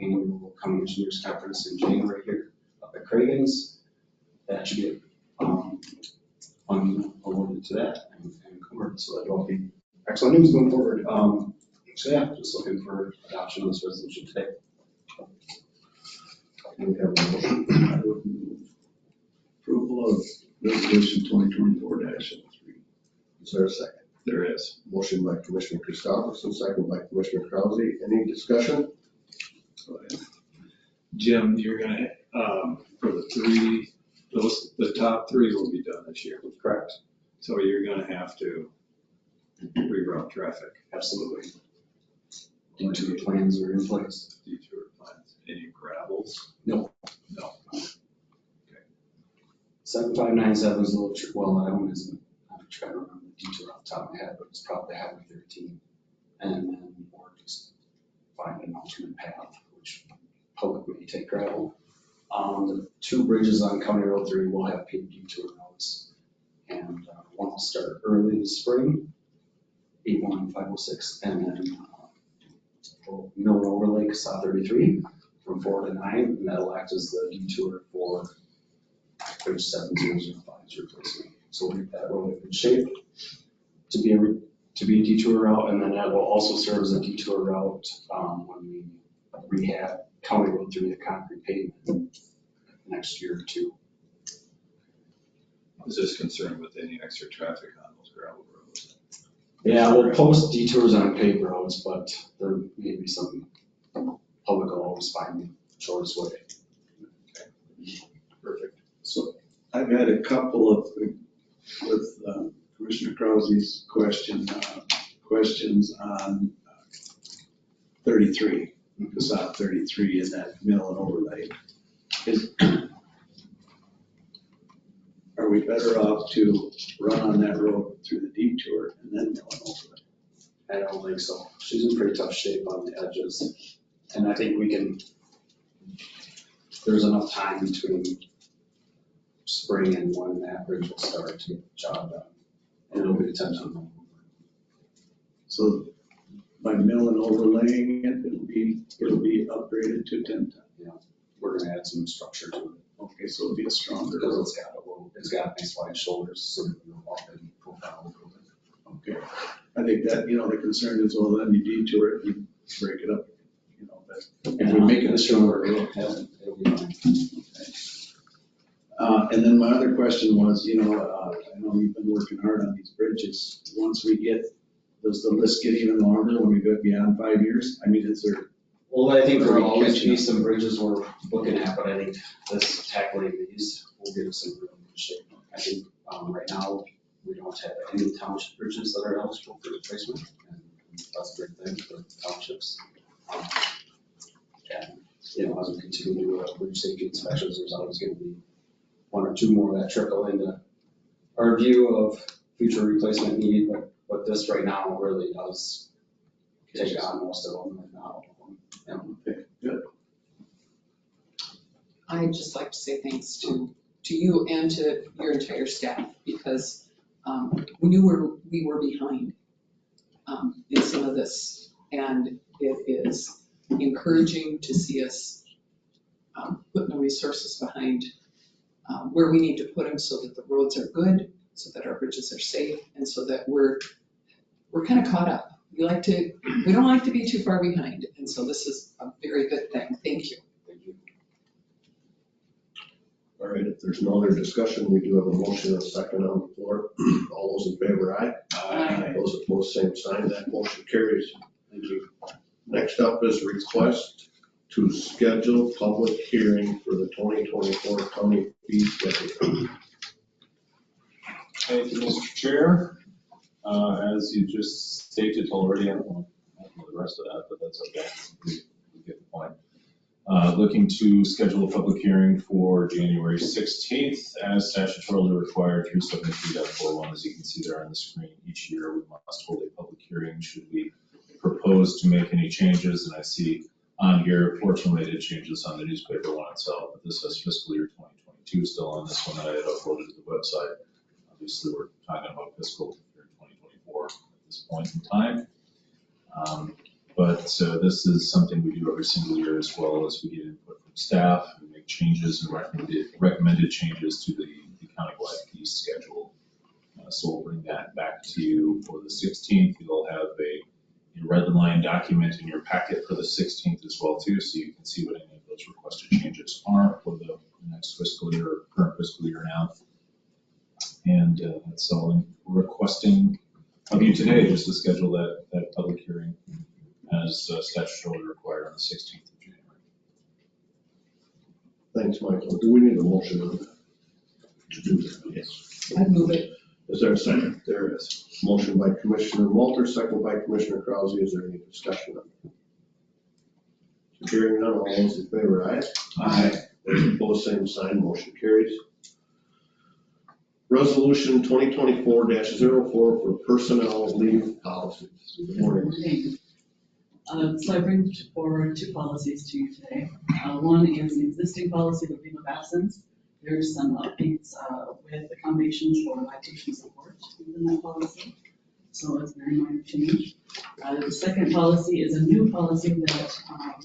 annual County Engineers Conference in January here up at Cragen's, that should be funding awarded to that and covered. So that will be excellent news going forward. So yeah, just looking for adoption of this resolution today. And we have a motion. I would move approval of resolution 2024-03. Is there a second? There is. Motion by Commissioner Christopherson, second by Commissioner Krause. Any discussion? Go ahead. Jim, you're gonna, for the 3, the top 3 will be done this year. Correct. So you're gonna have to reroute traffic. Absolutely. Detour plans are in place. Detour plans. Any gravels? No. No. 7597 is a little, well, that one isn't. I'm trying to remember the detour off the top of my head, but it's probably Highway 13. And then, or just find an alternate path, which public may take gravel. The 2 bridges on County Road 3 will have paved detour roads. And one will start early in the spring, 81506, and then Mill and Overlake, South 33, from 4 to 9, and that'll act as the detour for Bridge 7005's replacement. So we'll get that road in good shape to be a detour route, and then that will also serve as a detour route when we rehab County Road 3 to concrete pavement next year or 2. I was just concerned with any extra traffic on those gravel roads. Yeah, we'll post detours on paved roads, but there may be some public will always find the shortest way. Perfect. So I've had a couple of, with Commissioner Krause's questions on 33, South 33 in that Mill and Overlay. Are we better off to run on that road through the detour and then Mill and Overlay? I don't think so. She's in pretty tough shape on the edges. And I think we can, there's enough time between spring and when that bridge will start to get the job done. And it'll be attention. So by Mill and Overlaying it, it'll be upgraded to 10 ton. Yeah, we're gonna add some structure to it. Okay, so it'll be a stronger Because road. it's got nice wide shoulders, so it'll walk in profile improvement. Okay, I think that, the concern is, well, then you detour it, you break it up, but if we make it a stronger road. Yeah, it'll be fine. And then my other question was, I know you've been working hard on these bridges. Once we get, does the list get even longer when we go beyond 5 years? I mean, is there? Well, I think Are there we will always catching be up? some bridges we're looking at, but I think this tackling these will get us in really good shape. I think, right now, we don't have any township bridges that are eligible for replacement, and that's a great thing for townships. And, as we continue to do bridge safety inspections, there's always gonna be one or two more that trickle into our view of future replacement need, but this right now really does take on most of them, if not all of them. Good. I'd just like to say thanks to you and to your entire staff, because we knew we were behind in some of this, and it is encouraging to see us putting the resources behind where we need to put them so that the roads are good, so that our bridges are safe, and so that we're kind of caught up. We don't like to be too far behind, and so this is a very good thing. Thank you. Thank you. All right, if there's no other discussion, we do have a motion and a second on the floor. All those in favor, aye? Aye. Those opposed, same sign. That motion carries. Thank you. Next up is request to schedule public hearing for the 2024 county fee schedule. Thank you, Mr. Chair. As you just stated already, I don't know the rest of that, but that's okay. We get the point. Looking to schedule a public hearing for January 16th as statutorily required through 73.41. As you can see there on the screen, each year we must hold a public hearing should we propose to make any changes. And I see on here, fortunately, I did change this on the newspaper one itself, but this says fiscal year 2022 still on this one that I had uploaded to the website. Obviously, we're talking about fiscal year 2024 at this point in time. But this is something we do every single year, as well as we get input from staff and make changes and recommended changes to the countywide fee schedule. So we'll bring that back to you for the 16th. You'll have a red line document in your packet for the 16th as well too, so you can see what any of those requested changes are for the next fiscal year, or current fiscal year now. And that's all I'm requesting of you today, just to schedule that public hearing as statutorily required on the 16th of January. Thanks, Michael. Do we need a motion on that? To do that? Yes. I'd move it. Is there a second? There is. Motion by Commissioner Walter, second by Commissioner Krause. Is there any discussion on it? Hearing none, all those in favor, aye? Aye. Those opposed, same sign. Motion carries. Resolution 2024-04 for personnel leave policies. Good morning. So I bring forward two policies to you today. One is an existing policy of leave of absence. There's some updates with accommodations for lactation support within that policy. So it's a very minor change. The second policy is a new policy that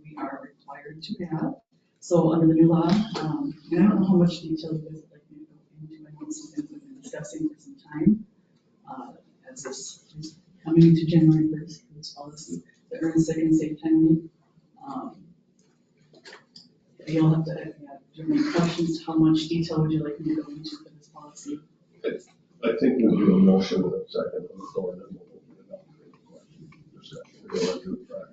we are required to have. So under the new law, and I don't know how much detail you guys would like me to go into. I know some things we've been discussing for some time. As this is coming into January 1st, this policy, the earned sick and safe time leave. You'll have to, if you have any questions, how much detail would you like me to go into for this policy? I think we'll do a motion in a second on the floor, and then we'll open it up for any questions, discussion. We'll let you try.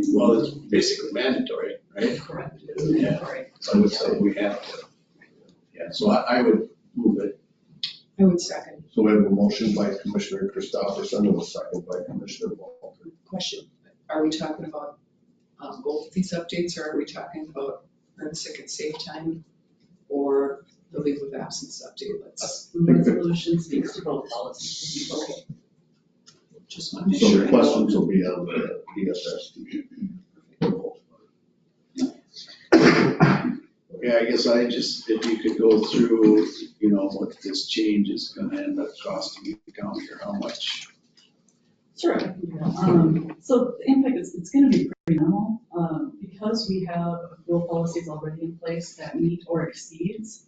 Well, it's basically mandatory, right? Correct. Yeah. Correct. I would say we have to. Yeah, so I would move it. I would second. So we have a motion by Commissioner Christopherson and a second by Commissioner Walter. Question, are we talking about both of these updates, or are we talking about earned sick and safe time, or the leave of absence update? Let's The resolution speaks to both policies. okay. Just want to make So sure. the I questions know. will be on the PSSD. Yeah, I guess if you could go through, what this change is gonna end up costing the county, or how much. Sure, I can do that. So the impact is, it's gonna be pretty minimal, because we have accrual policies already in place that meet or exceeds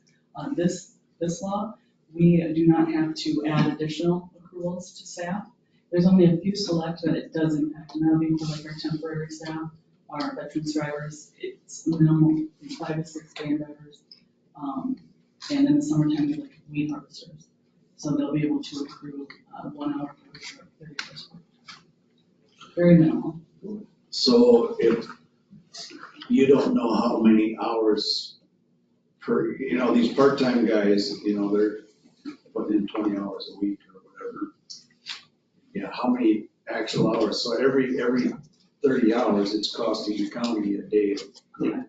this law. We do not have to add additional accruals to staff. There's only a few select that it does impact, and that'll be for like our temporary staff, our veterans drivers. It's minimal, 5 to 6 van drivers. And in the summertime, we like weed harvesters. So they'll be able to accrue 1 hour per week or 30 hours. Very minimal. So if you don't know how many hours per, these part-time guys, they're putting in 20 hours a week or whatever. Yeah, how many actual hours? So every 30 hours, it's costing the county a day Yeah.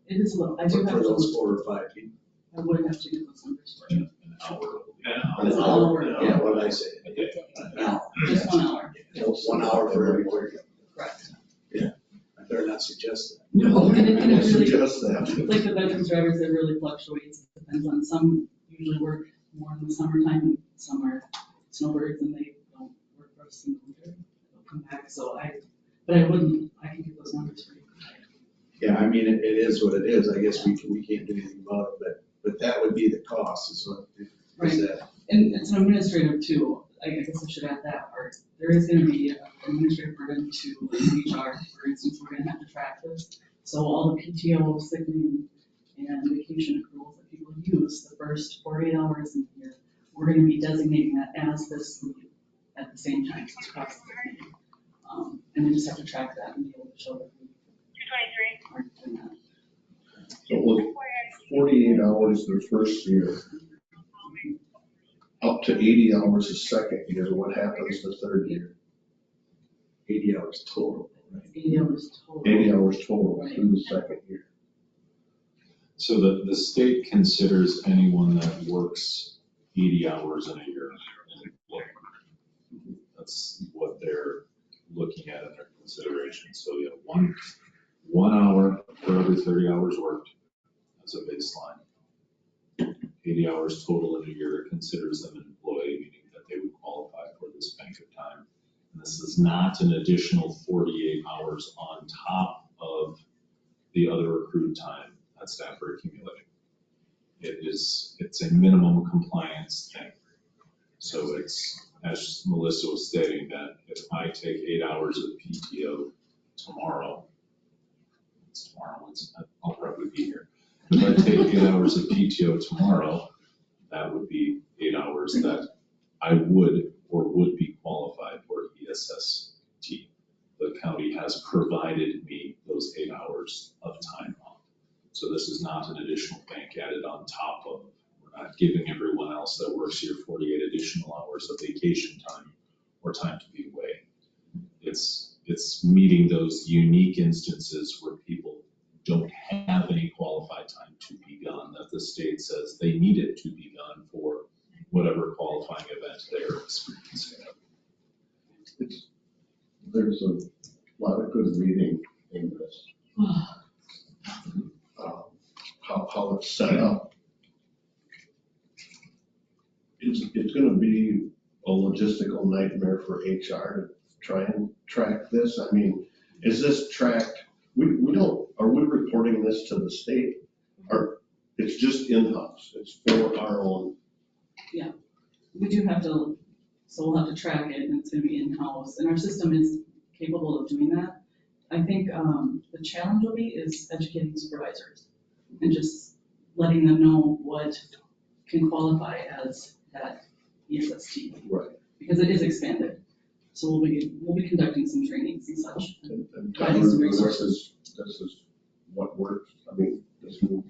It is low. I do have for those those. 4 or 5 people. I would have to get those numbers for you. An hour. It's an hour. Yeah, what did I say? An hour. Just 1 hour. 1 hour for every worker. Correct. I better not suggest that. No, and it Don't really, suggest that. like the veterans drivers, it really fluctuates. Depends on, some usually work more in the summertime, and some are snowbirds and they don't work for us in the winter. They'll come back, so I can get those numbers for you. Yeah, I mean, it is what it is. I guess we can't do anything about it, but that would be the cost, is what, is that. And it's an administrative too. I guess I should add that part. There is gonna be an administrative burden to HR. For instance, we're gonna have to track this. So all the PTO, sick leave, and vacation accruals that people use the first 48 hours in the year, we're gonna be designating that as this leave at the same time. So it's processing. And we just have to track that and be able to show that we aren't doing that. So it was 48 hours the first year, up to 80 hours the second year. What happens the third year? 80 hours total, right? 80 hours total. 80 hours total Right. through the second year. So the state considers anyone that works 80 hours in a year an employee. That's what they're looking at in their consideration. So you have one hour for every 30 hours worked as a baseline. 80 hours total in a year considers them an employee, meaning that they would qualify for this bank of time. And this is not an additional 48 hours on top of the other accrued time that staff are accumulating. It's a minimum compliance thing. So it's, as Melissa was stating, that if I take 8 hours of PTO tomorrow, I'll probably be here. If I take 8 hours of PTO tomorrow, that would be 8 hours that I would be qualified for ESST. The county has provided me those 8 hours of time off. So this is not an additional bank added on top of. We're not giving everyone else that works here 48 additional hours of vacation time or time to be away. It's meeting those unique instances where people don't have any qualified time to be gone, that the state says they need it to be gone for whatever qualifying event they're experiencing. There's a lot of good reading in this. How it's set up. It's gonna be a logistical nightmare for HR to try and track this. I mean, is this tracked? Are we reporting this to the state? Or it's just in-house, it's for our own? We do have to, so we'll have to track it, and it's gonna be in-house, and our system is capable of doing that. I think the challenge will be is educating supervisors and just letting them know what can qualify as that ESST. Right. Because it is expanded. So we'll be conducting some trainings and such. And Providing some this resources. is what works. I mean, this new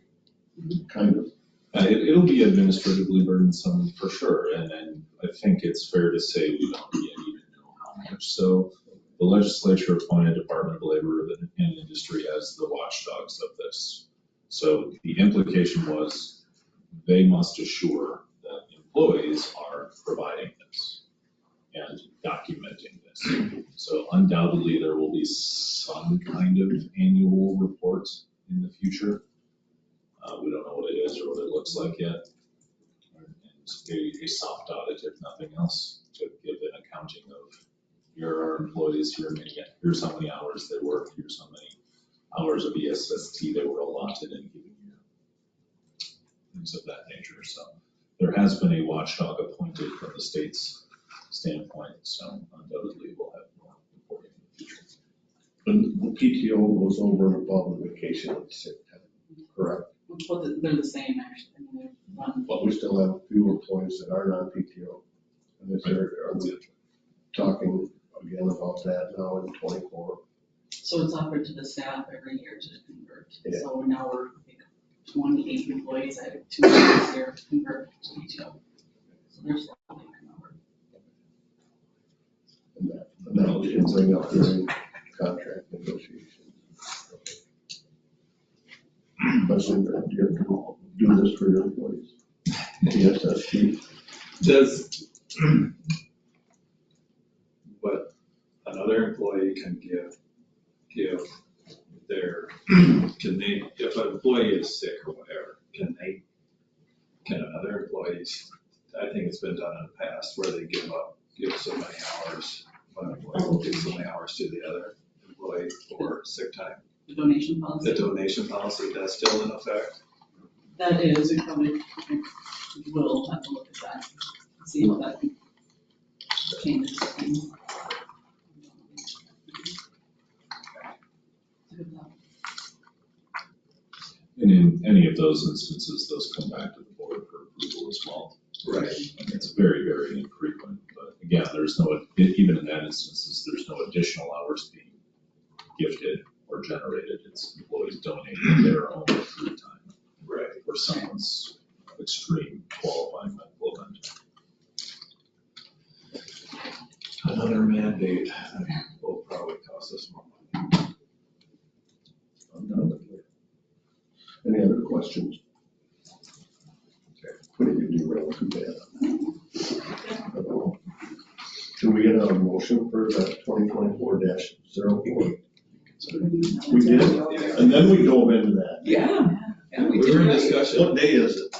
kind of. It'll be administratively burdensome for sure, and I think it's fair to say we don't yet even know how much. So the legislature appointed Department of Labor and Industry as the watchdogs of this. So the implication was they must assure that employees are providing this and documenting this. So undoubtedly there will be some kind of annual report in the future. We don't know what it is or what it looks like yet. And a soft audit, if nothing else, to give an accounting of here are our employees, here's how many hours they work, here's how many hours of ESST they were allotted in a given year. Things of that nature. So there has been a watchdog appointed from the state's standpoint, so undoubtedly we'll have more reporting in the future. And the PTO goes over and above the vacation and sick time, correct? Well, they're the same, actually. I mean, they're one. But we still have a few employees that are not PTO. And is there, are we talking again about that now in 24? So it's offered to the staff every year to convert. Yeah. So now we're, I think, 28 employees, I have 2 years here to convert to PTO. So there's a lot of number. And that we can bring up during contract negotiations. Especially if you have to do this for your employees. Yes, that's key. Does, but another employee can give their, can they, if an employee is sick or whatever, can another employee, I think it's been done in the past where they give so many hours, one employee will give so many hours to the other employee for sick time. The donation policy. The donation policy, that's still in effect? That is, we probably will have to look at that, and see how that changes things. And in any of those instances, those come back to the board for approval as well. Right. And it's very, very infrequent, but again, there's no, even in that instances, there's no additional hours being gifted or generated. It's employees donating their own free time. Right. For someone's extreme qualifying medical event. Another mandate will probably cost us more money. I'm done with it. Any other questions? Okay, what did you do real too bad? Can we get a motion for the 2024-04? We did, and then we dove into that. Yeah. Yeah, we We did were in right. discussion. What day is it?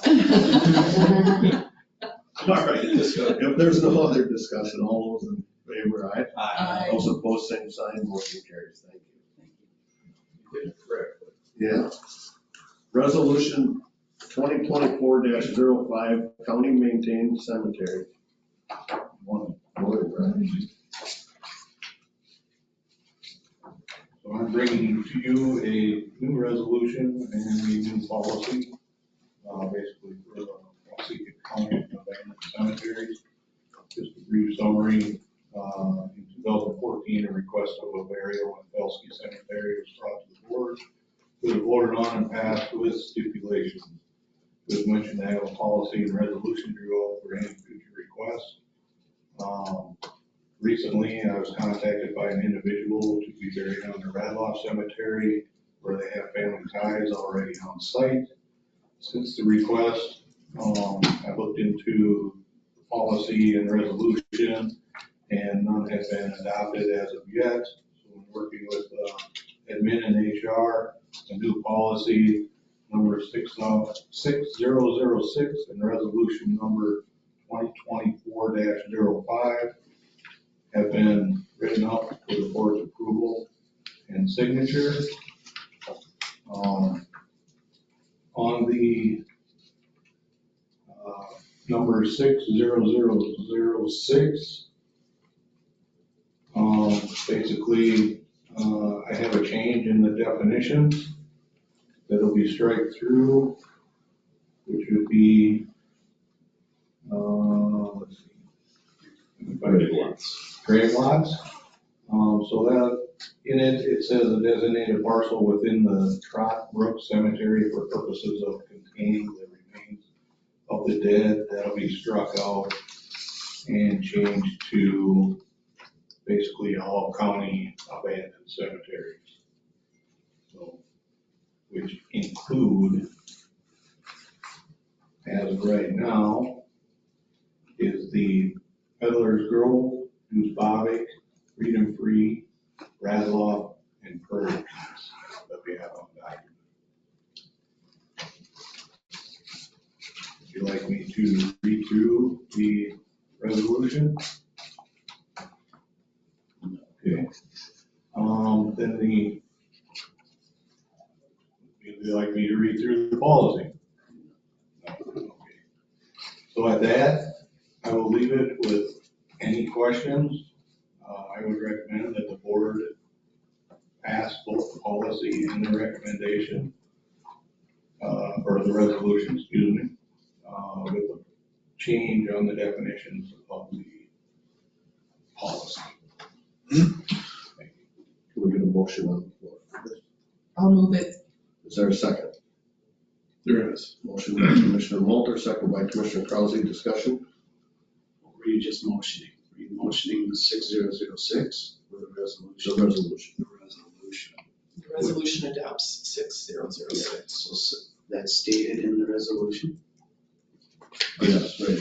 All right, if there's no other discussion, all those in favor, aye? Aye. Those opposed, same sign, motion carries. Thank you. You did it correctly. Yeah. Resolution 2024-05, county maintained cemetery. One, right? So I'm bringing to you a new resolution and a new policy, basically for the Waseca County abandoned cemeteries. Just a brief summary, in 2014, a request of a burial in Belsky Cemetery was brought to the board. It was voted on and passed with stipulations. It was mentioned to have a policy and resolution drill for any future requests. Recently, I was contacted by an individual to be buried on the Radloff Cemetery where they have family ties already on site. Since the request, I looked into the policy and resolution and none has been adopted as of yet. So I'm working with admin and HR, a new policy number 6006 and resolution number 2024-05 have been written up for the board's approval and signature. On the number 60006, basically, I have a change in the definitions that'll be striked through, which would be, let's see. Grave lots. Grave lots. So that, in it, it says a designated parcel within the Trot Brook Cemetery for purposes of containing the remains of the dead. That'll be struck out and changed to basically all county abandoned cemeteries. So, which include, as of right now, is the Peddler's Grove, Dusbavic, Freedom Free, Radloff, and Prairie Peaks that we have on document. Would you like me to read through the resolution? Okay. Then would you like me to read through the policy? No. Okay. So at that, I will leave it with any questions. I would recommend that the board pass both the policy and the recommendation, or the resolution, excuse me, with a change on the definitions of the policy. Can we get a motion on the floor? I'll move it. Is there a second? There is. Motion by Commissioner Mulder, second by Commissioner Krause, discussion. What were you just motioning? Were you motioning the 6006 or the resolution? The resolution. The resolution. The resolution adopts 6006. So that's stated in the resolution? Yes, right.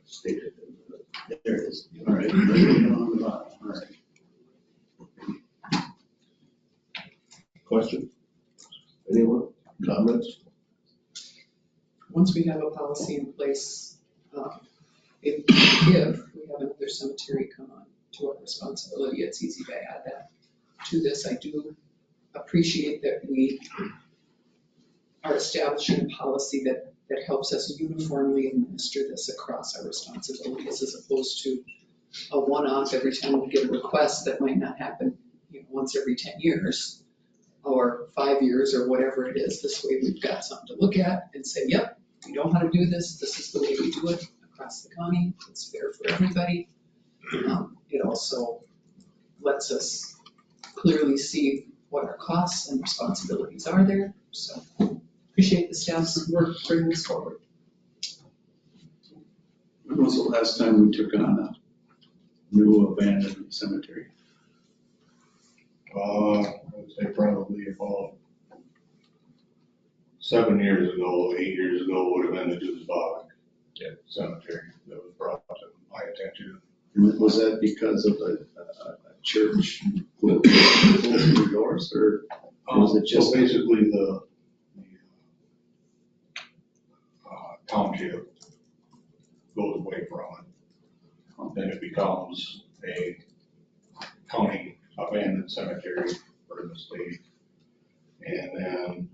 Stated in the, there it is. All right, right on the bottom, all right. Question? Anyone? Comments? Once we have a policy in place, if we have another cemetery come on to our responsibility, it's easy to add that to this. I do appreciate that we are establishing a policy that helps us uniformly administer this across our responsibilities, as opposed to a one-off every time we get a request that might not happen, once every 10 years or 5 years or whatever it is. This way we've got something to look at and say, yep, we know how to do this. This is the way we do it across the county. It's fair for everybody. It also lets us clearly see what our costs and responsibilities are there. So appreciate the staff's work bringing this forward. When was the last time we took on a new abandoned cemetery? I would say probably about 7 years ago, 8 years ago would have been the Deuce Bog cemetery that was brought to my attention. And was that because of a church closing their doors, or was it just? So basically the township goes away from it. Then it becomes a county abandoned cemetery for the state. And then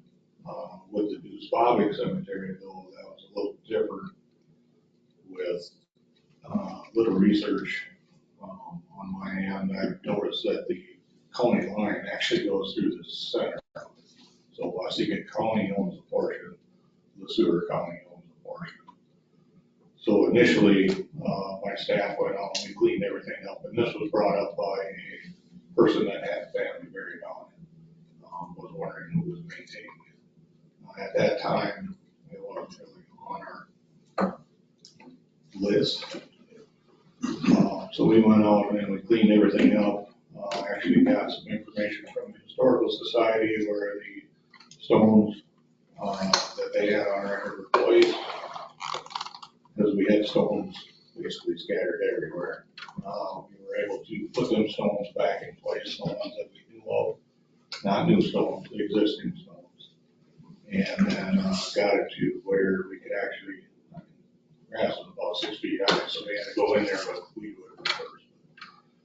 with the Deuce Bobbick Cemetery, though, that was a little different with little research on my end. I noticed that the county line actually goes through the center. So Waseca County owns a portion, the Sewer County owns a portion. So initially, my staff went out and we cleaned everything up, and this was brought up by a person that had family buried on it, was wondering who was maintaining it. At that time, it wasn't really on our list. So we went out and we cleaned everything up. Actually got some information from the Historical Society where the stones that they had on record were placed, because we had stones basically scattered everywhere. We were able to put them stones back in place, the ones that we knew of, not new stones, the existing stones. And then got it to where we could actually, grass was about 6 feet high, so we had to go in there with weed wood first.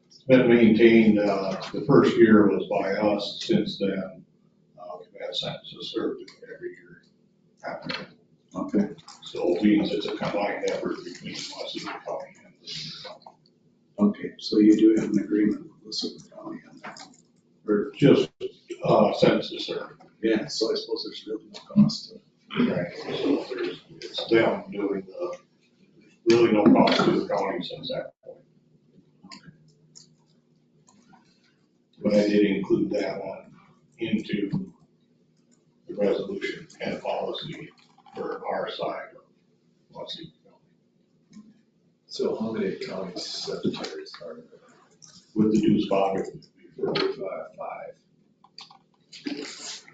It's been maintained, the first year was by us. Since then, we've had sentences served every year after that. Okay. So it means it's a combined effort between Waseca County and the county. Okay, so you do have an agreement with Waseca County on that? Or just sentences served. Yeah, so I suppose there's really no cost to it. Right. So it's them doing really no cost to the county since that point. But I did include that one into the resolution and policy for our side of Waseca County. So how many county cemeteries are there? With the Deuce Bobbick, 5.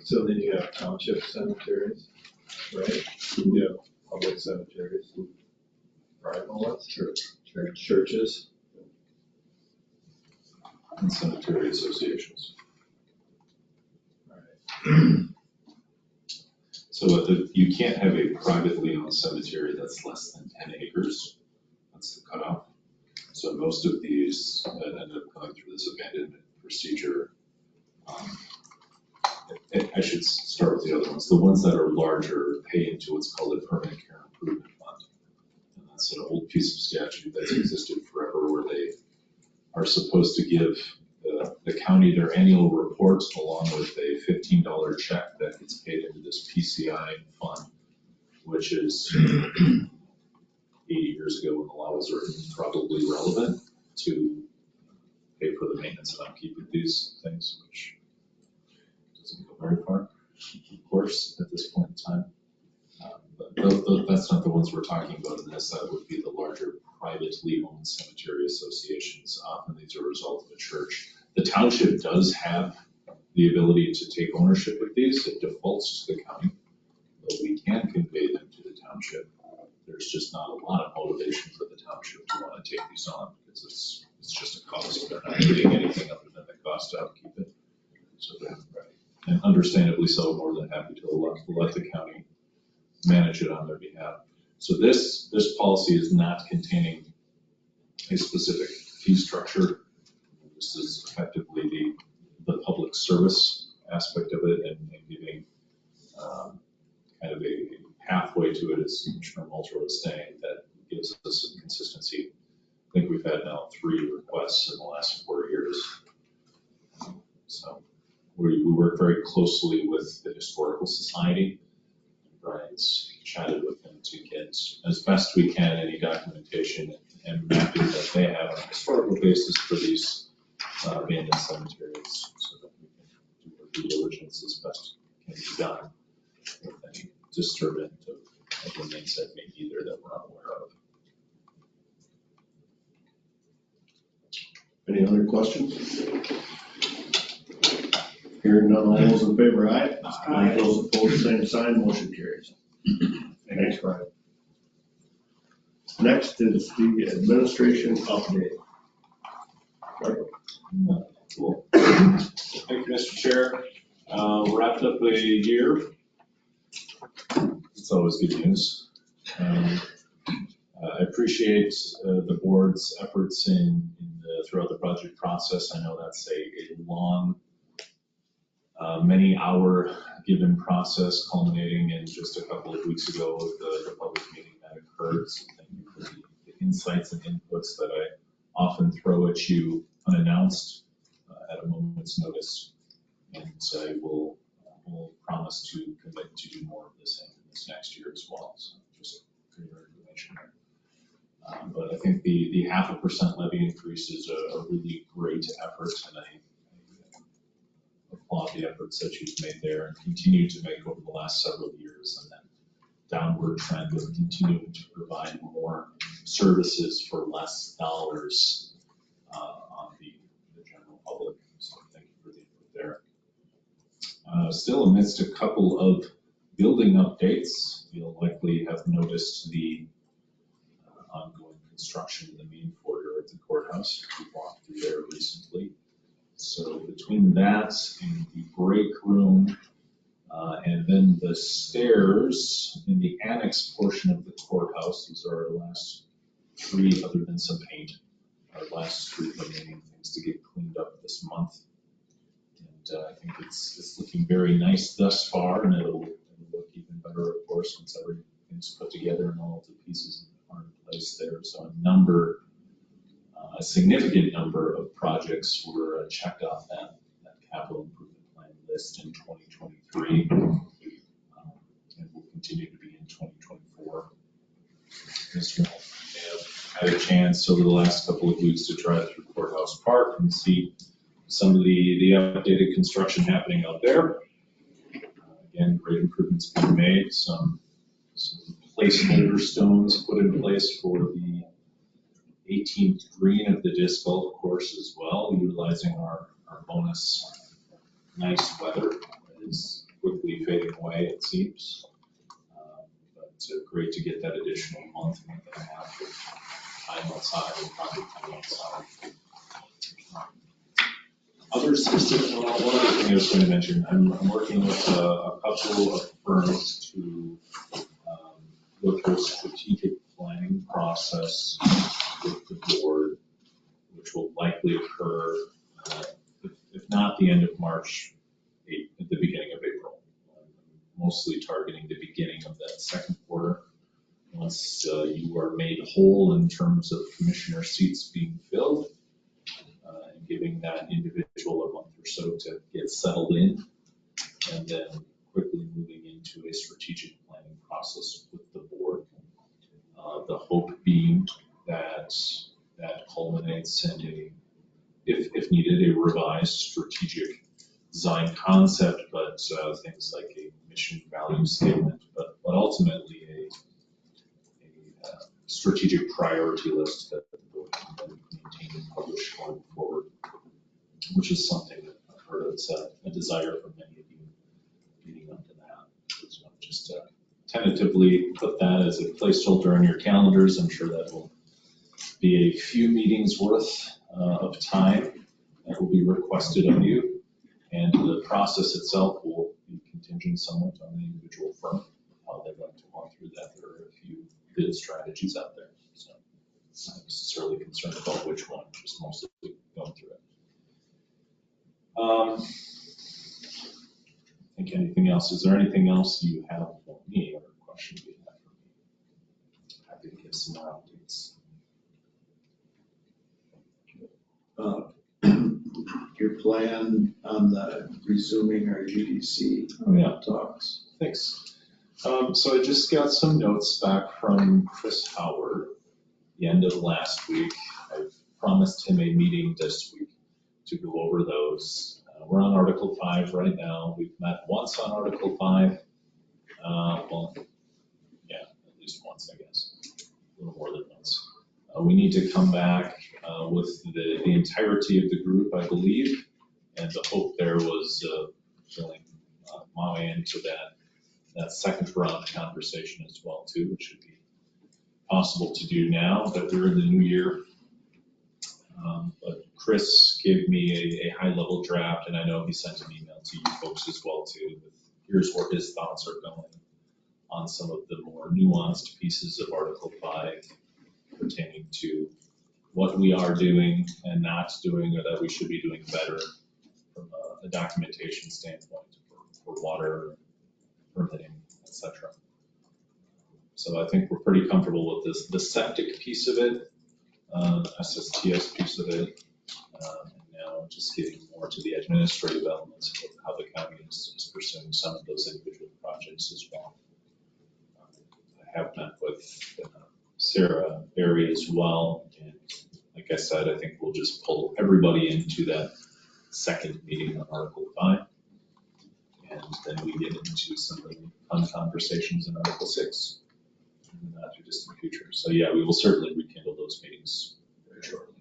So then you have township cemeteries, right? You have public cemeteries, private ones, churches. And cemetery associations. So you can't have a privately owned cemetery that's less than 10 acres. That's the cutoff. So most of these that end up going through this abandonment procedure, I should start with the other ones. The ones that are larger pay into what's called a permanent care improvement fund. And that's an old piece of statute that's existed forever where they are supposed to give the county their annual report along with a $15 check that gets paid into this PCI fund, which is 80 years ago when the law was written, probably relevant to pay for the maintenance and upkeep of these things, which doesn't go very far, of course, at this point in time. But that's not the ones we're talking about in this. That would be the larger privately owned cemetery associations. Often these are a result of a church. The township does have the ability to take ownership of these. It defaults to the county, but we can convey them to the township. There's just not a lot of motivation for the township to want to take these on because it's just a cost. They're not getting anything other than the cost to upkeep it. So and understandably so, more than happy to let the county manage it on their behalf. So this policy is not containing a specific fee structure. This is effectively the public service aspect of it and giving kind of a pathway to it, as Commissioner Mulcher was saying, that gives us some consistency. I think we've had now 3 requests in the last 4 years. So we work very closely with the Historical Society. Brian's chatted with them to get, as best we can, any documentation and mapping that they have on a historical basis for these abandoned cemeteries, so that we can do our due diligence as best can be done with any disturbance of remains that may be there that we're unaware of. Any other questions? Hearing none, all those in favor, aye? Aye. Those opposed, same sign, motion carries. Thanks, Brian. Next is the administration update. Cool. Thank you, Mr. Chair. Wrapped up a year. It's always good news. I appreciate the board's efforts throughout the project process. I know that's a long, many-hour given process culminating in just a couple of weeks ago with the public meeting that occurred. So thank you for the insights and inputs that I often throw at you unannounced at a moment's notice. And I will promise to commit to do more of this next year as well. So just for your information there. But I think the 0.5% levy increase is a really great effort, and I applaud the efforts that you've made there and continue to make over the last several years, and that downward trend of continuing to provide more services for less dollars on the general public. So thank you for the input there. Still amidst a couple of building updates, you'll likely have noticed the ongoing construction in the main foyer at the courthouse. We walked through there recently. So between that and the break room and then the stairs in the annex portion of the courthouse, these are our last 3, other than some paint, our last 3 remaining things to get cleaned up this month. And I think it's looking very nice thus far, and it'll look even better, of course, once everything's put together and all of the pieces are in place there. So a significant number of projects were checked off that capital improvement plan list in 2023, and will continue to be in 2024 as well. I've had a chance over the last couple of weeks to drive through Courthouse Park and see some of the updated construction happening out there. Again, great improvements being made, some placeholder stones put in place for the 18th green of the disc golf course as well, utilizing our bonus nice weather that is quickly fading away, it seems. But great to get that additional month and a half of time outside and project time outside. Other specific, one other thing I was going to mention, I'm working with a couple of firms to look at a strategic planning process with the board, which will likely occur, if not the end of March, at the beginning of April. Mostly targeting the beginning of that second quarter. Once you are made whole in terms of commissioner seats being filled, giving that individual a month or so to get settled in, and then quickly moving into a strategic planning process with the board. The hope being that that culminates in a, if needed, a revised strategic design concept, but things like a mission value statement, but ultimately a strategic priority list that the board can then maintain and publish going forward, which is something that I've heard is a desire for many of you leading up to that. So just tentatively put that as a placeholder in your calendars. I'm sure that will be a few meetings worth of time that will be requested of you. And the process itself will be contingent somewhat on the individual firm, how they'd like to walk through that. There are a few good strategies out there. So I'm not necessarily concerned about which one, just mostly going through it. I think anything else? Is there anything else you have for me or questions you have for me? Happy to give some more updates. Your plan on the resuming our GDC talks? Thanks. So I just got some notes back from Chris Howard the end of last week. I've promised him a meeting this week to go over those. We're on Article 5 right now. We've met once on Article 5. Well, yeah, at least once, I guess. A little more than once. We need to come back with the entirety of the group, I believe. And the hope there was filling my way into that second round of conversation as well, too, which should be possible to do now that we're in the new year. But Chris gave me a high-level draft, and I know he sent an email to you folks as well, too. With here's where his thoughts are going on some of the more nuanced pieces of Article 5 pertaining to what we are doing and not doing, or that we should be doing better from a documentation standpoint for water, permitting, etc. So I think we're pretty comfortable with this, the septic piece of it, SSTS piece of it, and now just getting more to the administrative elements of how the county is pursuing some of those individual projects as well. I have met with Sarah Berry as well, and like I said, I think we'll just pull everybody into that second meeting on Article 5, and then we get into some really fun conversations in Article 6 in the not too distant future. So yeah, we will certainly rekindle those meetings very shortly.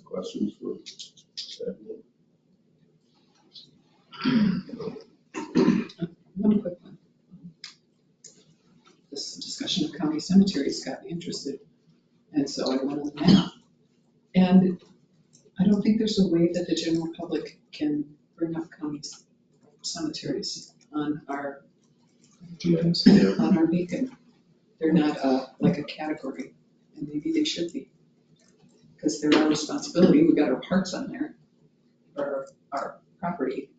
Questions for staff? One quick one. This discussion of county cemeteries got me interested, and so I went on the map. And I don't think there's a way that the general public can bring up county cemeteries on our beacon. They're not like a category, and maybe they should be, because they're our responsibility. We got our parks on there, or our property.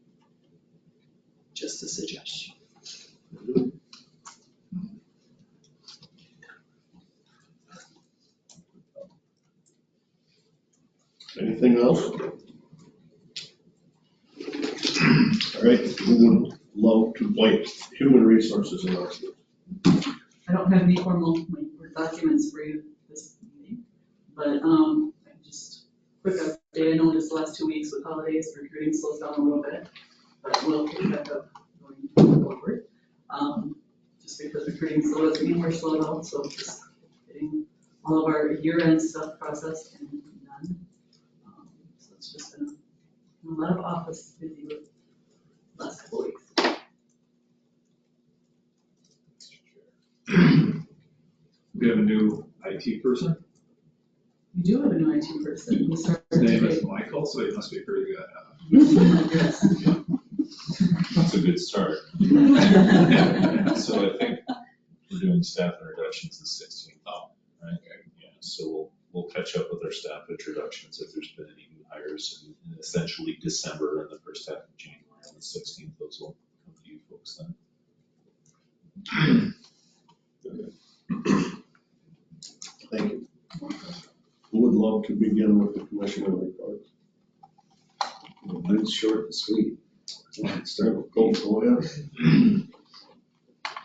Just a suggestion. Anything else? All right, moving low to point human resources and announcements. I don't have any formal documents for you this meeting, but just quick update. I know just the last 2 weeks with holidays, recruiting slows down a little bit, but we'll pick back up going forward. Just because recruiting still doesn't mean we're slowed down, so just getting all of our year-end stuff processed and done. So it's just been a lot of office busy with the last couple of weeks. We have a new IT person. We do have a new IT person. We started His name today. is Michael, so he must be pretty good. Yes. That's a good start. So I think we're doing staff introductions the 16th, right? Yeah, so we'll catch up with our staff introductions if there's been any new hires in essentially December and the first half of January. On the 16th, those will come to you folks then. Thank you. Who would love to begin with the commissioner report? Mine's short and sweet. Start with Go ahead.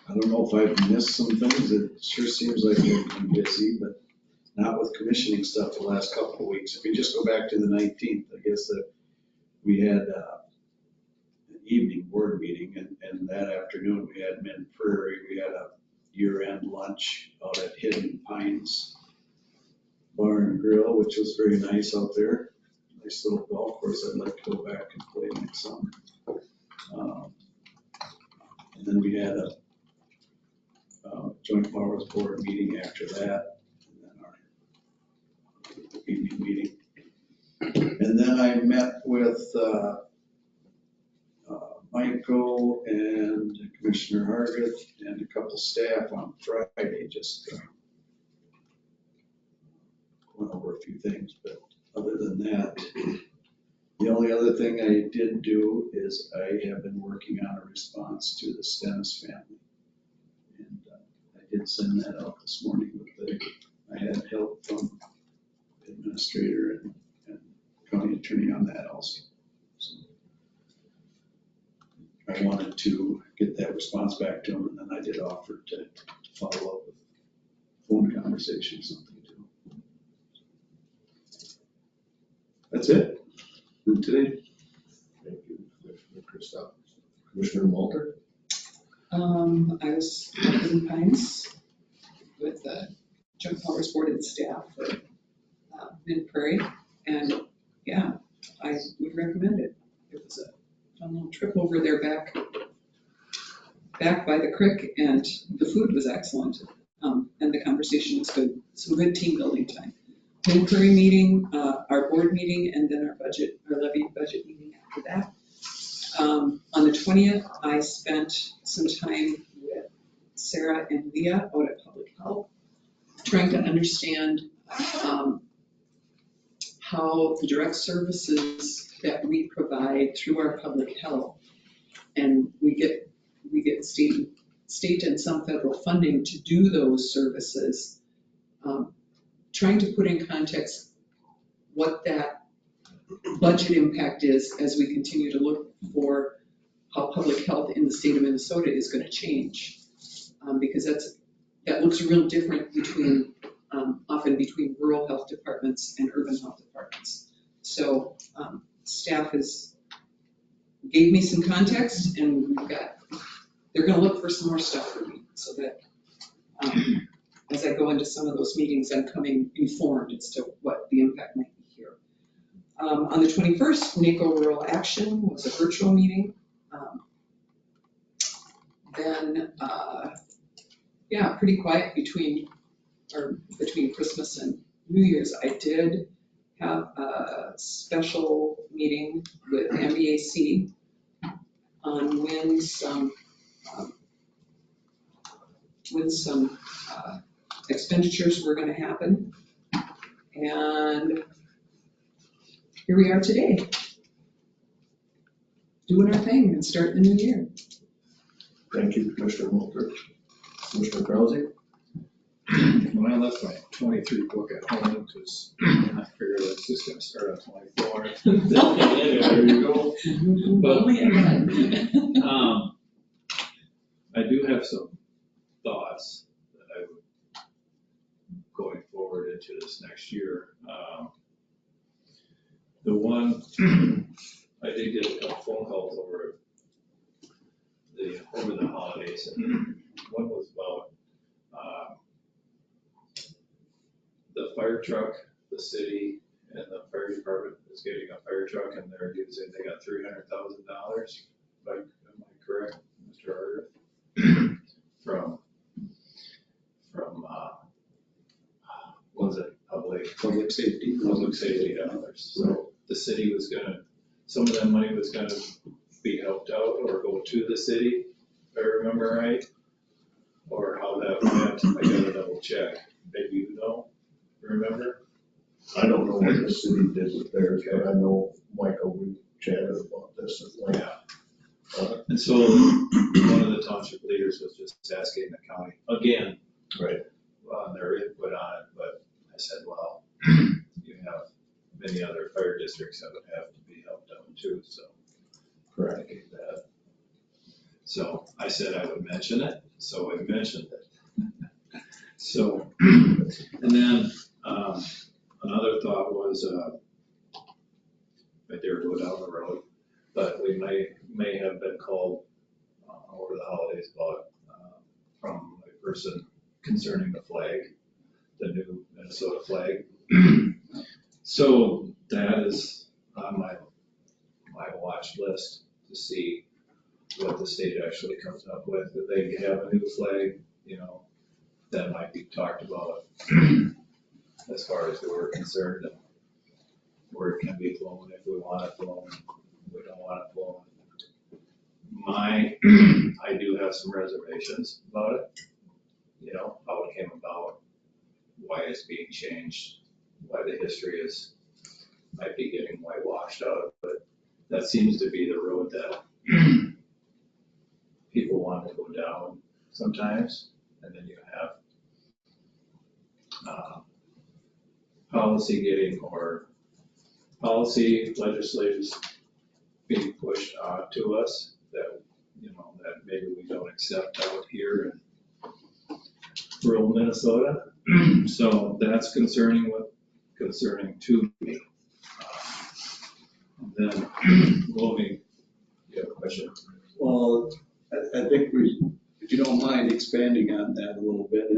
I don't know if I've missed some things. It sure seems like I've been busy, but not with commissioning stuff the last couple of weeks. If we just go back to the 19th, I guess that we had an evening board meeting, and that afternoon we had Mid Prairie. We had a year-end lunch out at Hidden Pines Bar and Grill, which was very nice out there. Nice little golf course. I'd like to go back and play next summer. And then we had a joint powers board meeting after that, and then our evening meeting. And then I met with Michael and Commissioner Hargit and a couple staff on Friday, just went over a few things, but other than that, the only other thing I did do is I have been working on a response to the Stennis family. And I did send that out this morning I had help from the administrator and county attorney on that also. So I wanted to get that response back to them, and then I did offer to follow up with phone conversation, something too. That's it for today. Thank you, Commissioner Christoph. Commissioner Walter? I was at Hidden Pines with the Joint Powers Board and staff for Mid Prairie, and yeah, I would recommend it. It was a fun little trip over there back by the creek, and the food was excellent, and the conversation was good. Some good team building time. Mid Prairie meeting, our board meeting, and then our levy budget meeting after that. On the 20th, I spent some time with Sarah and Leah out at Public Health, trying to understand how the direct services that we provide through our public health, and we get state and some federal funding to do those services, trying to put in context what that budget impact is as we continue to look for how public health in the state of Minnesota is going to change. Because that looks real different between, often between rural health departments and urban health departments. So staff gave me some context, and they're going to look for some more stuff for me, so that as I go into some of those meetings, I'm coming informed as to what the impact might be here. On the 21st, NACO Rural Action was a virtual meeting. Then, pretty quiet between Christmas and New Year's. I did have a special meeting with MBAC on when some expenditures were going to happen. And here we are today, doing our thing and starting the new year. Thank you, Commissioner Walter. Commissioner Krause? Well, I left my 23 book at home because I figured I was just going to start on 24. There you go. But I do have some thoughts that I would, going forward into this next year. The one, I did get a couple phone calls over the holidays, and one was about the fire truck. The city and the fire department is getting a fire truck, and they're using, they got $300,000. Am I correct, Mr. Harder? From was it public safety dollars. So the city was gonna, some of that money was gonna be helped out or go to the city, if I remember right, or how that went. I gotta double check. Maybe you know, remember? I don't know what the city did with theirs, but I know, Michael, we chatted about this at length. Yeah. And so one of the township leaders was just asking the county again, Right. on their input on it, but I said, well, you have many other fire districts that would have to be helped out too, so. Correct. I get that. So I said I would mention it, so I mentioned it. So, and then, another thought was, I dare go down the road, but we may have been called over the holidays about, from a person concerning the flag, the new Minnesota flag. So that is on my watch list to see what the state actually comes up with. If they have a new flag, you know, that might be talked about as far as we're concerned, and where it can be flown, if we want it flown, if we don't want it flown. I do have some reservations about it, you know, how it came about, why it's being changed, why the history might be getting whitewashed out, but that seems to be the road that people want to go down sometimes, and then you have policy legislators being pushed to us that, you know, that maybe we don't accept out here in rural Minnesota. So that's concerning to me. And then moving, you have a question? Well, I think if you don't mind expanding on that a little bit,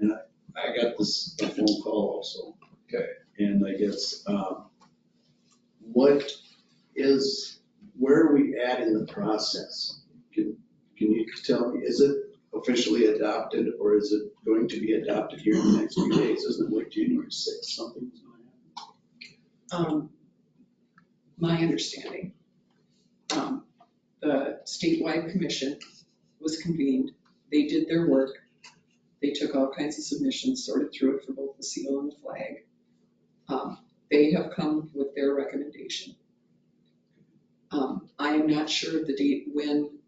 and I got this a phone call also. Okay. And I guess, where are we at in the process? Can you tell me, is it officially adopted, or is it going to be adopted here in the next few days? Isn't it like January 6th, something's going to happen? My understanding, the statewide commission was convened, they did their work, they took all kinds of submissions, sorted through it for both the seal and the flag. They have come with their recommendation. I am not sure of the date when,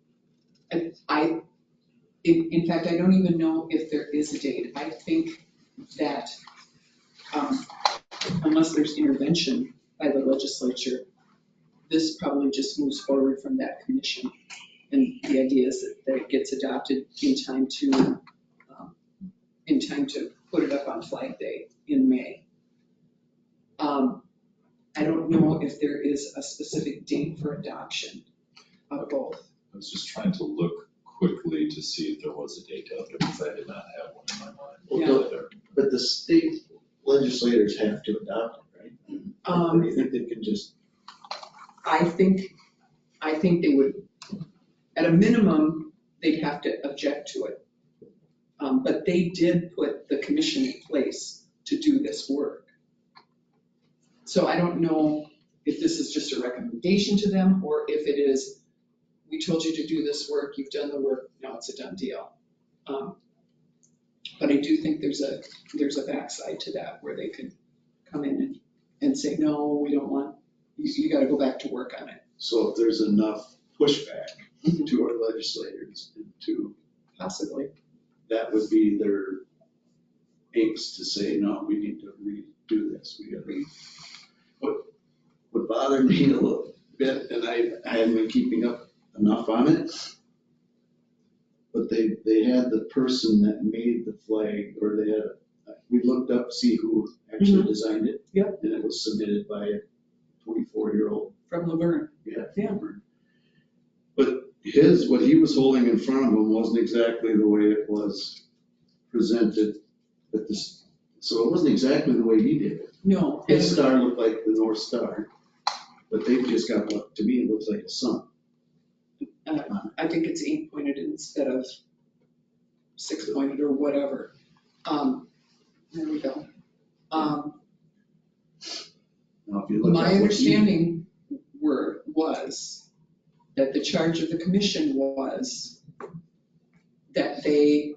in fact, I don't even know if there is a date. I think that unless there's intervention by the legislature, this probably just moves forward from that commission. And the idea is that it gets adopted in time to put it up on Flag Day in May. I don't know if there is a specific date for adoption of both. I was just trying to look quickly to see if there was a date out there, because I did not have one in my mind. Well, but the state legislators have to adopt it, right? Or do you think they can just? I think they would, at a minimum, they'd have to object to it. But they did put the commission in place to do this work. So I don't know if this is just a recommendation to them, or if it is, we told you to do this work, you've done the work, now it's a done deal. But I do think there's a backside to that, where they could come in and say, no, we don't want, you gotta go back to work on it. So if there's enough pushback to our legislators and to. Possibly. That would be their angst to say, no, we need to redo this. We gotta What bothered me a little bit, and I haven't been keeping up enough on it, but they had the person that made the flag, or we looked up to see who actually designed it. Yep. And it was submitted by a 24-year-old. From Laverne. Yeah. Yeah. But what he was holding in front of him wasn't exactly the way it was presented at this, so it wasn't exactly the way he did it. No. His star looked like the North Star, but they've just got what, to me, it looks like a sun. I think it's 8-pointed instead of 6-pointed or whatever. There we go. Now, if you look My at what understanding was that the charge of the commission was that they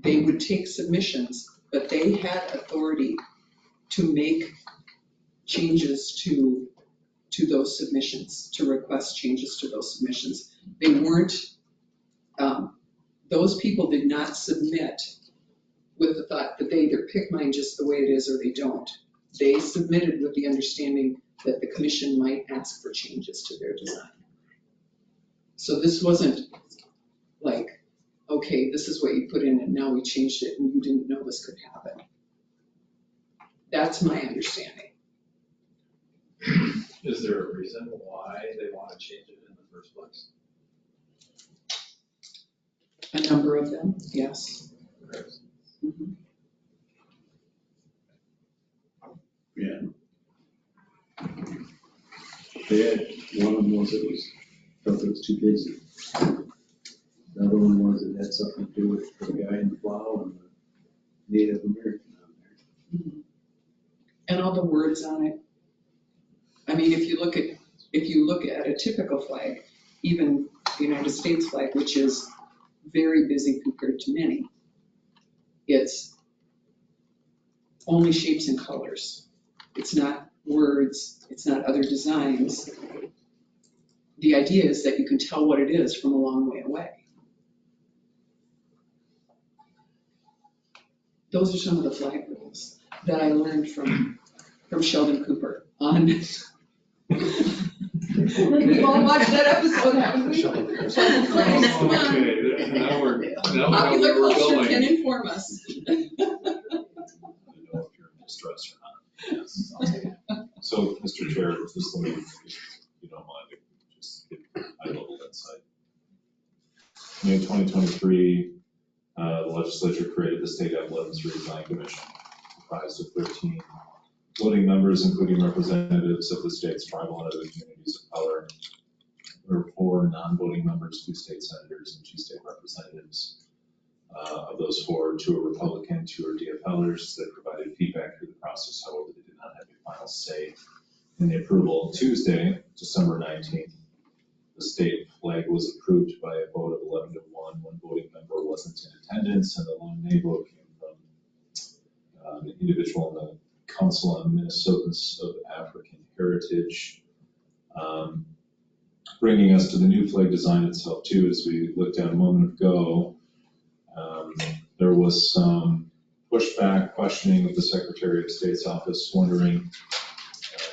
would take submissions, but they had authority to make changes to those submissions, to request changes to those submissions. They weren't, those people did not submit with the thought that they either pick mine just the way it is or they don't. they submitted with the understanding that the commission might ask for changes to their design. So this wasn't like, okay, this is what you put in and now we changed it and you didn't know this could happen. That's my understanding. Is there a reason why they want to change it in the first place? A number of them, yes. Mhm. Yeah. They had, one of them was it was, felt it was too busy. The other one was it had something to do with the guy in the plow and the Native American on there. And all the words on it. I mean, if you look at a typical flag, even the United States flag, which is very busy compared to many, it's only shapes and colors. It's not words, it's not other designs. The idea is that you can tell what it is from a long way away. Those are some of the flag rules that I learned from Sheldon Cooper on. We've all watched that episode, haven't we? Come on. Okay, now we're Popular culture building. can inform us. I don't know if you're in distress or not. Yes, I'll take it. So, Mr. Chair, just let me, if you don't mind, just give high-level insight. In 2023, the legislature created the State Athletics Redesign Commission, comprised of 13 voting members, including representatives of the state's tribal and other communities of color. There were 4 non-voting members, 2 state senators, and 2 state representatives. Of those 4, 2 are Republican, 2 are DFLers that provided feedback through the process. However, they did not have a final say in the approval. Tuesday, December 19th, the state flag was approved by a vote of 11 to 1. 1 voting member wasn't in attendance, and the lone nay vote came from an individual in the Council on Minnesotans of African Heritage. Bringing us to the new flag design itself too, as we looked at a moment ago, there was some pushback, questioning of the Secretary of State's office, wondering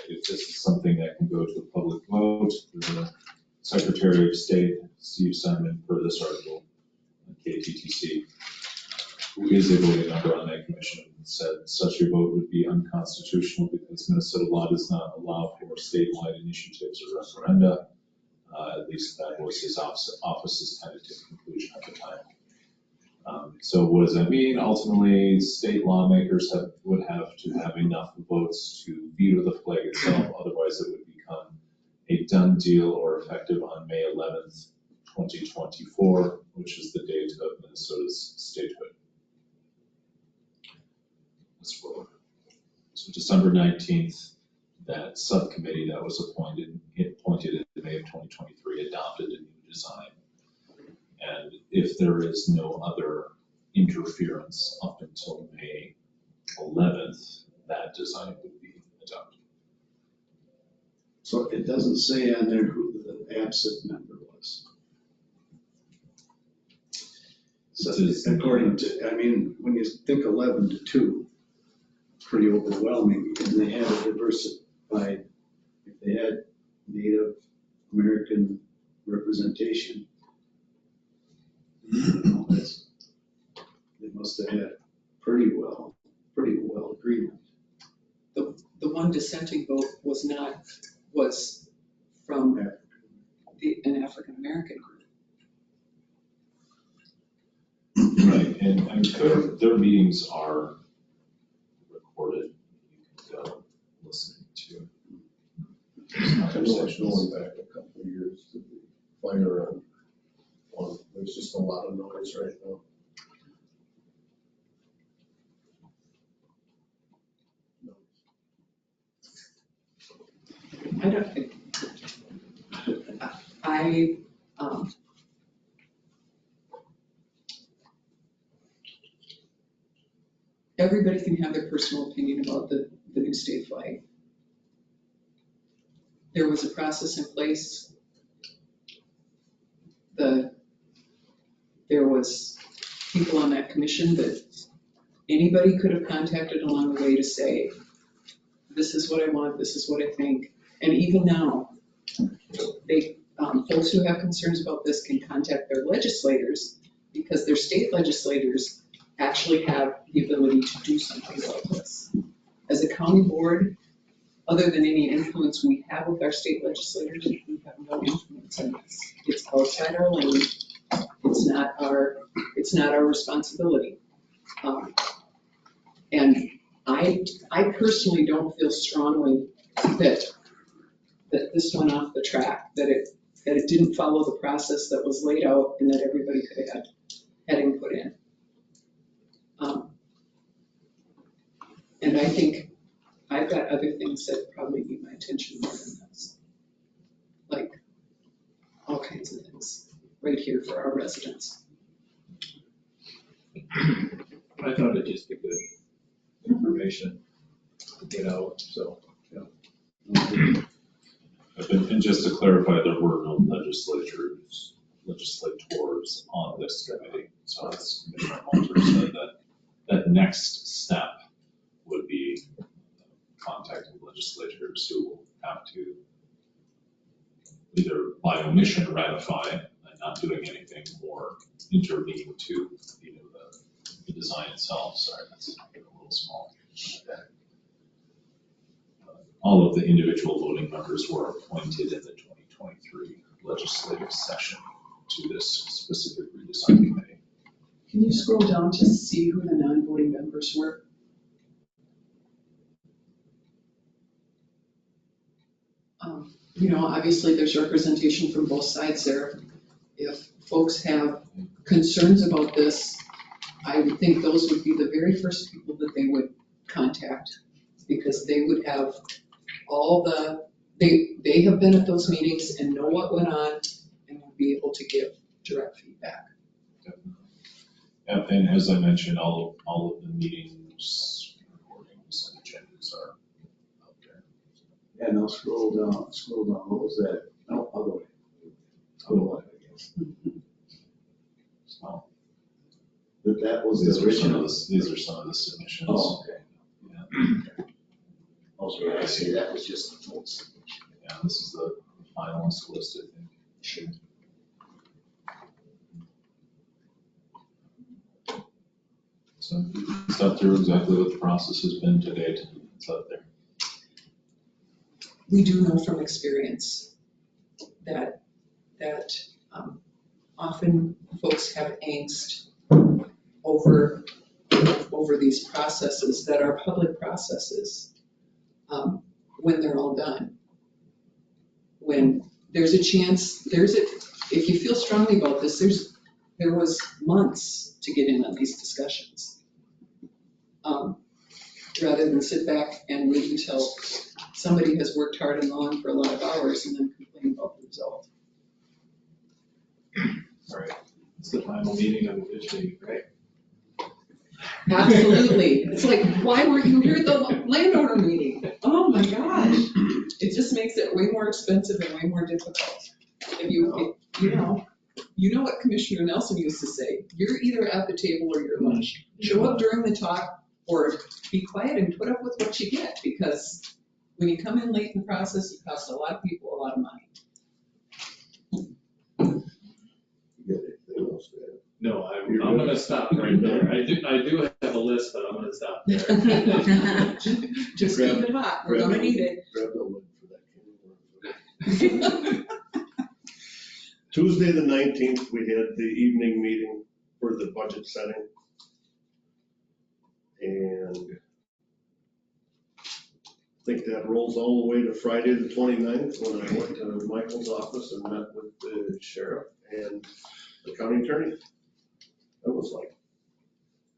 if this is something that can go to a public vote. The Secretary of State, Steve Simon, per this article on KTTC, who is a voting member on that commission, said such a vote would be unconstitutional because Minnesota law does not allow for statewide initiatives or referenda. At least that was his office's tentative conclusion at the time. So what does that mean? Ultimately, state lawmakers would have to have enough votes to veto the flag itself. Otherwise, it would become a done deal or effective on May 11th, 2024, which is the date of Minnesota's statehood. So December 19th, that subcommittee that was appointed in May of 2023 adopted a new design. And if there is no other interference up until May 11th, that design would be adopted. So it doesn't say on there who the absent member was. So according to, I mean, when you think 11 to 2, pretty overwhelming, and they had a diversified, if they had Native American representation, they must have had pretty well agreement. The one dissenting vote was from an African American group. Right, and their meetings are recorded. You can go listening to Going back a couple of years to the fire one, there's just a lot of noise right now. Everybody can have their personal opinion about the new state flag. There was a process in place. There was people on that commission that anybody could have contacted along the way to say, this is what I want, this is what I think. And even now, folks who have concerns about this can contact their legislators, because their state legislators actually have the ability to do something about this. As a county board, other than any influence we have with our state legislators, we have no influence in this. It's outside our lane. It's not our responsibility. And I personally don't feel strongly that this went off the track, that it didn't follow the process that was laid out and that everybody could have had input in. And I think I've got other things that probably need my attention more than this. Like all kinds of things right here for our residents. I found it just a good information to get out, so, yeah. And just to clarify, there were no legislators on this committee. So as Commissioner Walter said, that next step would be contacting legislators who will have to either by omission ratify and not doing anything, or intervene to, the design itself. Sorry, that's a little small. All of the individual voting members were appointed in the 2023 legislative session to this specific redesign committee. Can you scroll down to see who the non-voting members were? Obviously there's representation from both sides there. If folks have concerns about this, I would think those would be the very first people that they would contact, because they would have they have been at those meetings and know what went on and would be able to give direct feedback. And as I mentioned, all of the meetings, recordings, and agendas are out there. Yeah, now scroll down, what was that? No, other way. Other way, I guess. So That was the original. These are some of the submissions. Oh, okay. Yeah. Also, I say that was just the full submission. Yeah, this is the finalist list, I think. Sure. So it's up through exactly what the process has been to date. It's up there. We do know from experience that often folks have angst over these processes that are public processes when they're all done. When there's a chance, if you feel strongly about this, there was months to get in on these discussions. Rather than sit back and wait until somebody has worked hard and long for a lot of hours and then complain about the result. All right, it's the final meeting of the fish meeting, right? Absolutely. It's like, why weren't you here at the landowner meeting? Oh my gosh. It just makes it way more expensive and way more difficult. If you know what Commissioner Nelson used to say, you're either at the table or you're lunch. Show up during the talk or be quiet and put up with what you get, because when you come in late in the process, it costs a lot of people a lot of money. You got anything else to add? No, I'm gonna stop right there. I do have a list, but I'm gonna stop there. Just keep it hot. We're gonna need it. Grab the lid for that can. Tuesday, the 19th, we had the evening meeting for the budget setting. And I think that rolls all the way to Friday, the 29th, when I went to Michael's office and met with the sheriff and the county attorney. That was like,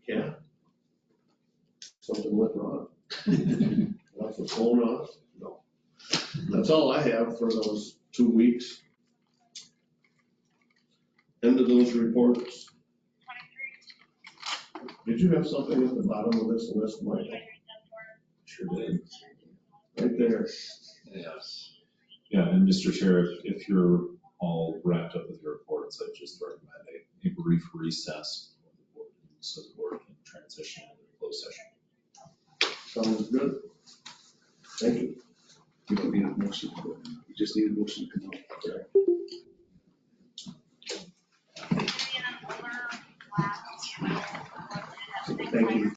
yeah, something went wrong. Left the phone off. No. That's all I have for those 2 weeks. End of those reports. Did you have something at the bottom of this list, Mike? Sure did. Right there. Yes. Yeah, and Mr. Chair, if you're all wrapped up with your reports, I just recommend a brief recess before the board, so the board can transition into the closed session. Sounds good. Thank you. You don't need a motion, you just need a motion to come out. Thank you.